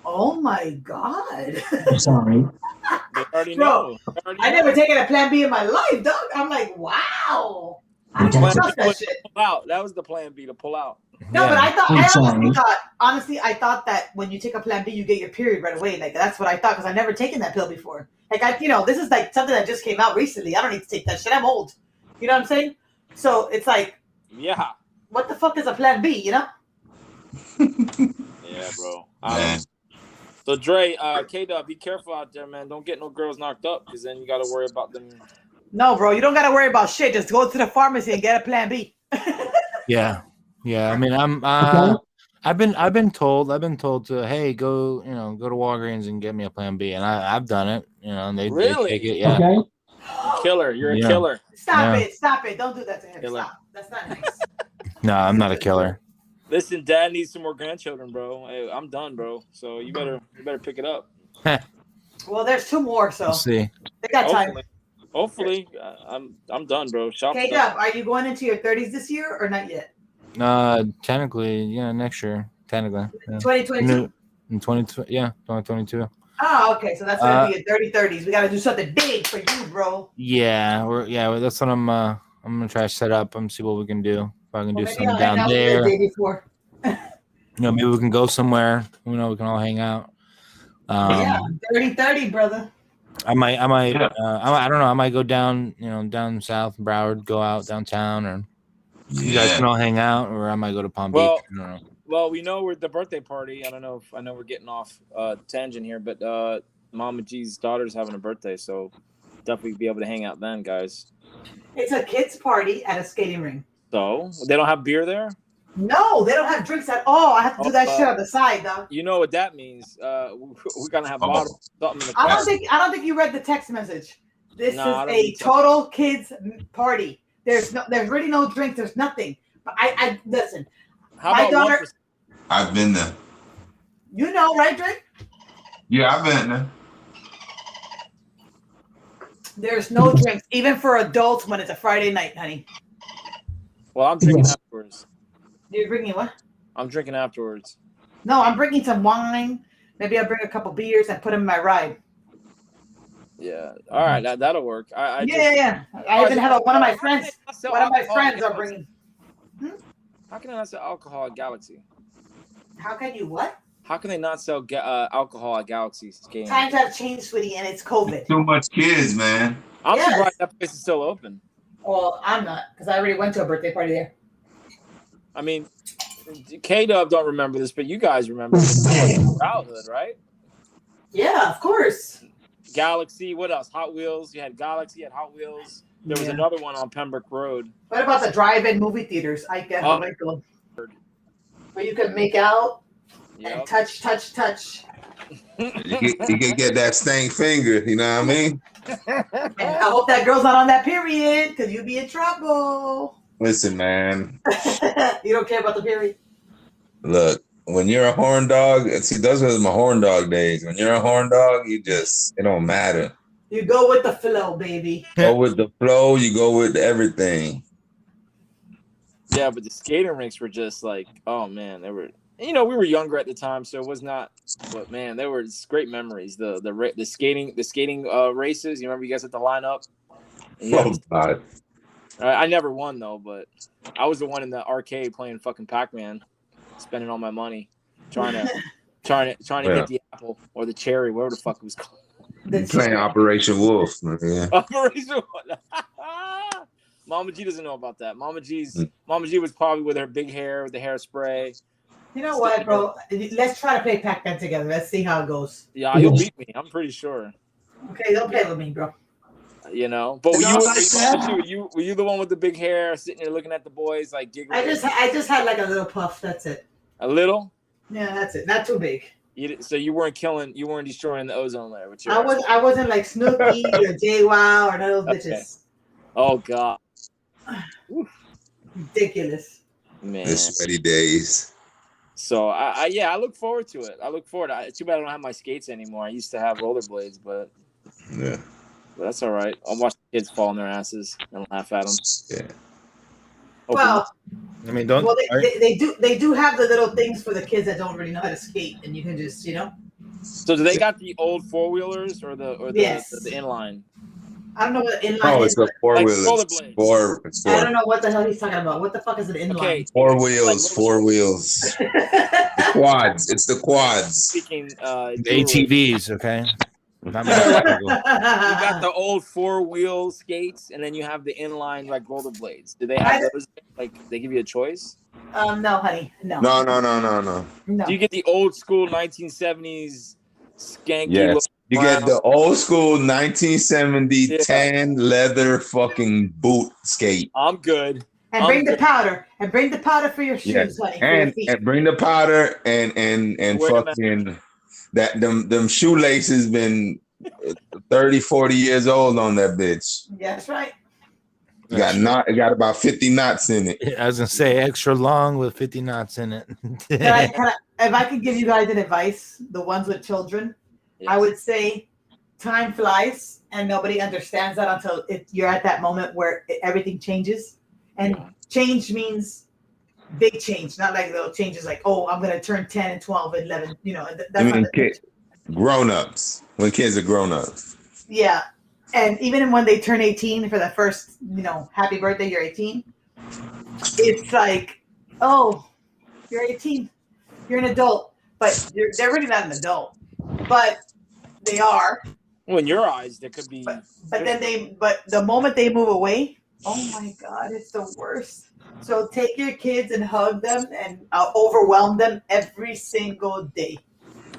C: oh my God.
B: I'm sorry.
D: They already know.
C: I never taken a Plan B in my life, dog. I'm like, wow. I didn't trust that shit.
D: Pull out. That was the Plan B, to pull out.
C: No, but I honestly thought that when you take a Plan B, you get your period right away. Like, that's what I thought, because I've never taken that pill before. Like, this is like something that just came out recently. I don't need to take that shit. I'm old. You know what I'm saying? So it's like,
D: yeah.
C: What the fuck is a Plan B, you know?
D: Yeah, bro. So Dre, K-Dub, be careful out there, man. Don't get no girls knocked up, because then you got to worry about them.
C: No, bro, you don't got to worry about shit. Just go to the pharmacy and get a Plan B.
F: Yeah. I mean, I've been told to, hey, go to Walgreens and get me a Plan B, and I've done it. And they take it. Yeah.
B: Okay.
D: Killer, you're a killer.
C: Stop it! Don't do that to him. Killer. Stop. That's not nice.
F: No, I'm not a killer.
D: Listen, Dad needs some more grandchildren, bro. Hey, I'm done, bro. So you better pick it up.
C: Well, there's 2 more, so
F: we'll see.
C: They got time.
D: Hopefully, I'm done, bro.
C: Okay, Dub, are you going into your 30s this year or not yet?
F: Technically, next year. Technically,
C: 2022.
F: In 2022.
C: Oh, okay. So that's gonna be your 30s. We gotta do something big for you, bro.
F: Yeah, that's what I'm gonna try to set up and see what we can do. If I can do something down there. Maybe we can go somewhere. We can all hang out.
C: 30, brother.
F: I might. I don't know. I might go down. Down south, Broward. Go out downtown, or you guys can all hang out, or I might go to Palm Beach. I don't know.
D: Well, we know we're the birthday party. I know we're getting off tangent here, but Mama G's daughter's having a birthday, so definitely be able to hang out then, guys.
C: It's a kids' party at a skating rink.
D: So they don't have beer there?
C: No, they don't have drinks at all. I have to do that shit on the side, though.
D: You know what that means? We're gonna have bottles. Something.
C: I don't think you read the text message. This is a total kids party. There's really no drinks. There's nothing. But I listen.
D: How my about daughter? 1%?
E: I've been there.
C: You know, right, Drake?
E: Yeah, I've been there.
C: There's no drinks, even for adults when it's a Friday night, honey.
D: Well, I'm drinking afterwards.
C: You're drinking what?
D: I'm drinking afterwards.
C: No, I'm bringing some wine. Maybe I'll bring a couple beers and put them in my ride.
D: Yeah. All right, that'll work. I
C: even have one of my friends. One of my friends are bringing.
D: How can I not sell alcohol at Galaxy?
C: How can you what?
D: How can they not sell alcohol at Galaxy Skating?
C: Times have changed, sweetie, and it's COVID.
E: Too much kids, man.
D: I'm surprised that place is still open.
C: Well, I'm not, because I already went to a birthday party there.
D: I mean, K-Dub don't remember this, but you guys remember childhood, right?
C: Yeah, of course.
D: Galaxy, what else? Hot Wheels. You had Galaxy, you had Hot Wheels. There was another one on Pembroke Road.
C: What about the drive-in movie theaters? I get where you can make out and touch.
E: You can get that stank finger, you know what I mean?
C: And I hope that girl's not on that period, because you'll be in trouble.
E: Listen, man.
C: You don't care about the period?
E: Look, when you're a horn dog, see, those were my horn dog days. When you're a horn dog, it don't matter.
C: You go with the flow, baby.
E: Go with the flow, you go with everything.
D: Yeah, but the skating rinks were just like, oh man, they were. We were younger at the time, so it was not. But man, they were great memories. The skating races. You remember you guys had to line up.
E: Oh God!
D: I never won though, but I was the one in the arcade playing fucking Pac-Man, spending all my money, trying to get the apple or the cherry, whatever the fuck it was called.
E: Playing Operation Wolf. Man.
D: Operation Wolf. Mama G doesn't know about that. Mama G was probably with her big hair, with the hairspray.
C: You know what, bro? Let's try to play Pac-Man together. Let's see how it goes.
D: Yeah, you'll beat me. I'm pretty sure.
C: Okay, don't play with me, bro.
D: But were you the one with the big hair, sitting there looking at the boys like giggling?
C: I just had like a little puff. That's it.
D: A little?
C: Yeah, that's it. Not too big.
D: So you weren't destroying the ozone layer.
C: I wasn't like Snoopy or JWoww or none of those bitches.
D: Oh God.
C: Ridiculous.
D: Man.
E: The sweaty days.
D: So I look forward to it. Too bad I don't have my skates anymore. I used to have rollerblades, but that's all right. I'll watch the kids fall on their asses and laugh at them.
E: Yeah.
C: Well,
F: I mean,
C: they do have the little things for the kids that don't really know how to skate, and you can just
D: So do they got the old 4-wheelers or the inline?
C: I don't know what the inline is.
E: It's the 4-wheelers.
D: Like
E: four.
C: I don't know what the hell he's talking about. What the fuck is an inline?
D: Okay.
E: 4 wheels. The quads. It's the quads.
D: Speaking
F: ATVs, okay.
D: You got the old 4-wheel skates, and then you have the inline like rollerblades. Do they have those? Like they give you a choice?
C: No, honey, no.
E: No.
D: Do you get the old school 1970s skanky?
E: Yes. You get the old school 1970 tan leather fucking boot skate.
D: I'm good.
C: And bring the powder. And bring the powder for your shoes, honey.
E: And bring the powder and fucking that them shoelaces been 30, 40 years old on that bitch.
C: Yeah, that's right.
E: It got about 50 knots in it.
F: I was gonna say extra long with 50 knots in it.
C: If I could give you guys an advice, the ones with children, yes. I would say time flies and nobody understands that until you're at that moment where everything changes. And change means big change, not like little changes like, oh, I'm going to turn 10 and 12 and 11. That's
E: grown-ups, when kids are grown-ups.
C: Yeah. And even when they turn 18 for the first, happy birthday, you're 18. It's like, oh, you're 18. You're an adult. But they're really not an adult. But they are.
D: Well, in your eyes, there could be.
C: But the moment they move away, oh my God, it's the worst. So take your kids and hug them and overwhelm them every single day.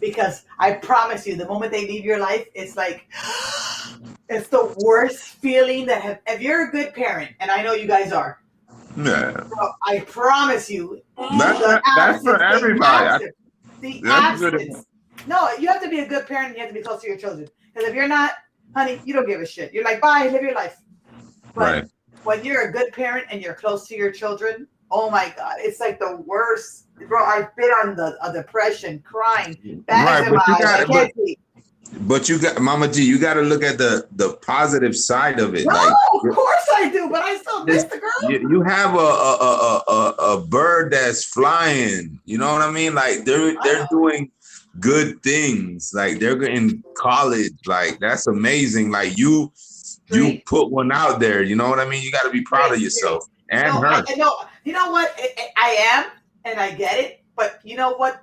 C: Because I promise you, the moment they leave your life, it's like, it's the worst feeling if you're a good parent, and I know you guys are.
E: Yeah.
C: Bro, I promise you.
E: That's for everybody.
C: The absence. No, you have to be a good parent and you have to be close to your children. Because if you're not, honey, you don't give a shit. You're like, bye, live your life. But when you're a good parent and you're close to your children, oh my God, it's like the worst. Bro, I've been on a depression, crying.
E: But you got, Mama G, you got to look at the positive side of it.
C: No, of course I do, but I still miss the girl.
E: You have a bird that's flying. You know what I mean? Like they're doing good things. Like they're in college. Like that's amazing. Like you put one out there. You know what I mean? You got to be proud of yourself and her.
C: You know what? I am, and I get it. But you know what?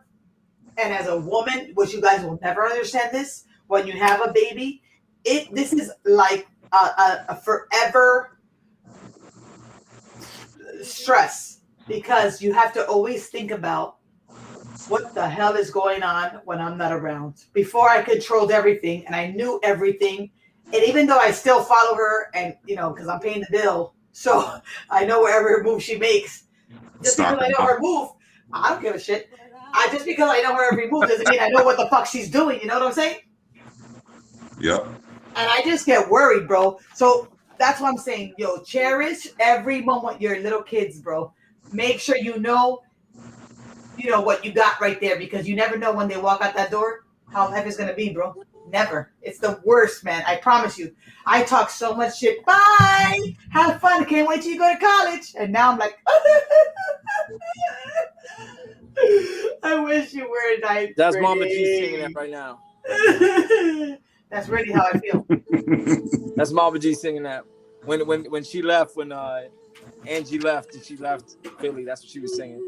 C: And as a woman, which you guys will never understand this, when you have a baby, this is like a forever stress because you have to always think about what the hell is going on when I'm not around. Before I controlled everything and I knew everything. And even though I still follow her and, because I'm paying the bill, so I know wherever move she makes. Just because I know her move, I don't give a shit. Just because I know her every move doesn't mean I know what the fuck she's doing. You know what I'm saying?
E: Yep.
C: And I just get worried, bro. So that's what I'm saying. Yo, cherish every moment your little kids, bro. Make sure you know what you got right there because you never know when they walk out that door how heavy it's going to be, bro. Never. It's the worst, man. I promise you. I talk so much shit. Bye. Have fun. Can't wait till you go to college. And now I'm like, I wish you were nice.
D: That's Mama G singing that right now.
C: That's really how I feel.
D: That's Mama G singing that. When she left, when Angie left and she left Philly, that's what she was singing.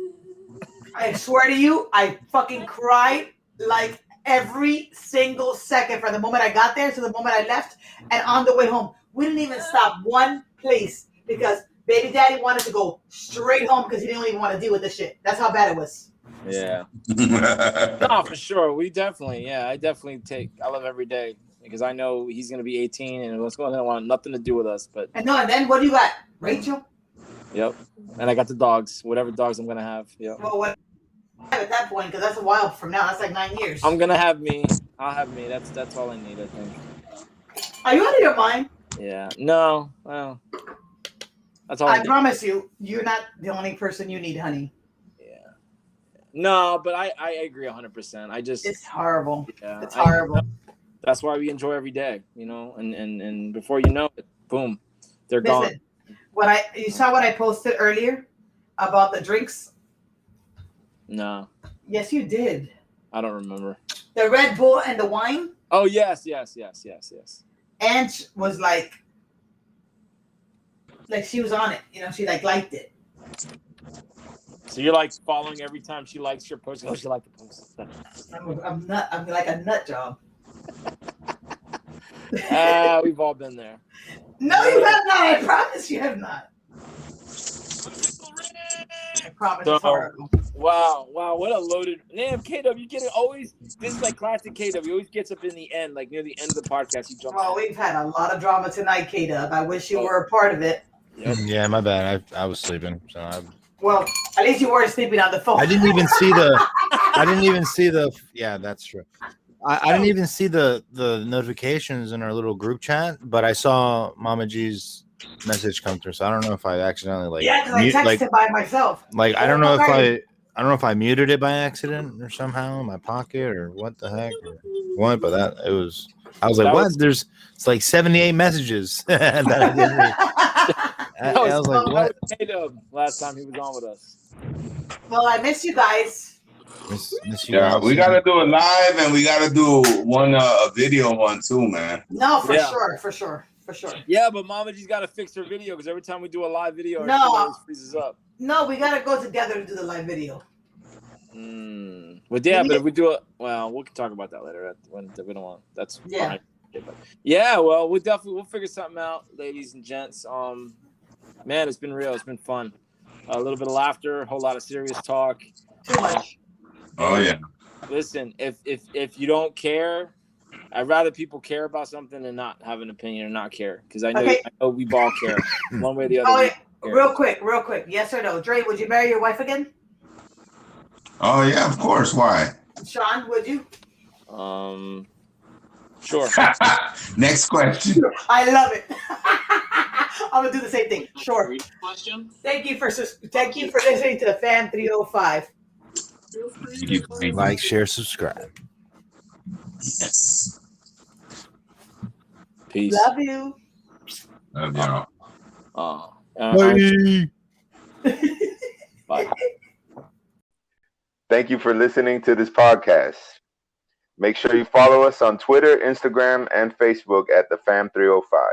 C: I swear to you, I fucking cried like every single second from the moment I got there to the moment I left and on the way home. We didn't even stop one place because baby daddy wanted to go straight home because he didn't even want to deal with the shit. That's how bad it was.
D: Yeah. No, for sure. I love every day because I know he's going to be 18 and what's going on want nothing to do with us. But
C: and then what do you got? Rachel?
D: Yep. And I got the dogs, whatever dogs I'm going to have. Yep.
C: Well, what at that point, because that's a while from now. That's like 9 years.
D: I'm going to have me. I'll have me. That's all I need, I think.
C: Are you out of your mind?
D: Yeah. No. Well, that's all I
C: promise you, you're not the only person you need, honey.
D: No, but I agree 100%. It's
C: horrible. Yeah, it's horrible.
D: That's why we enjoy every day, and before you know it, boom, they're gone.
C: You saw what I posted earlier about the drinks? No. Yes, you did.
D: I don't remember.
C: The Red Bull and the wine?
D: Oh, yes.
C: And was like she was on it, she liked it.
D: So you're like following every time she likes your post. Oh, she liked the post.
C: I'm like a nut job.
D: We've all been there.
C: No, you have not. I promise you have not. I promise.
D: Wow, what a loaded damn KW. You get it always. This is like classic KW. He always gets up in the end, like near the end of the podcast. He jumps.
C: Well, we've had a lot of drama tonight, KW. I wish you were a part of it.
F: Yep. Yeah, my bad. I was sleeping, so
C: Well, at least you weren't sleeping on the phone.
F: I didn't even see the. Yeah, that's true. I didn't even see the notifications in our little group chat, but I saw Mama G's message come through. So I don't know if I accidentally
C: because I texted it by myself.
F: I don't know if I muted it by accident or somehow in my pocket or what the heck or what. But I was like, what? It's like 78 messages that I didn't read. I was like, what?
D: Last time he was on with us.
C: Well, I miss you guys.
F: Miss you
E: guys. We gotta do it live, and we gotta do one a video one too, man.
C: No, for sure.
D: Yeah, but Mama G's got to fix her video because every time we do a live video, it freezes up.
C: No, we gotta go together to do the live video.
D: But if we do it, well, we can talk about that later. When we don't want. That's fine. Yeah, well, we'll figure something out, ladies and gents. Man, it's been real. It's been fun. A little bit of laughter, a whole lot of serious talk.
C: Too much.
E: Oh yeah.
D: Listen, if you don't care, I'd rather people care about something than not have an opinion or not care. Because I know we all care one way or the other.
C: Real quick. Yes or no? Dre, would you marry your wife again?
E: Oh yeah, of course. Why?
C: Sean, would you?
D: Sure.
E: Next question.
C: I love it. I'm gonna do the same thing. Sure.
B: Question.
C: Thank you for listening to the Fam 305.
F: Like, share, subscribe.
E: Yes.
D: Peace.
C: Love you.
E: Love y'all.
F: Bye.
D: Bye.
G: Thank you for listening to this podcast. Make sure you follow us on Twitter, Instagram, and Facebook at the Fam 305.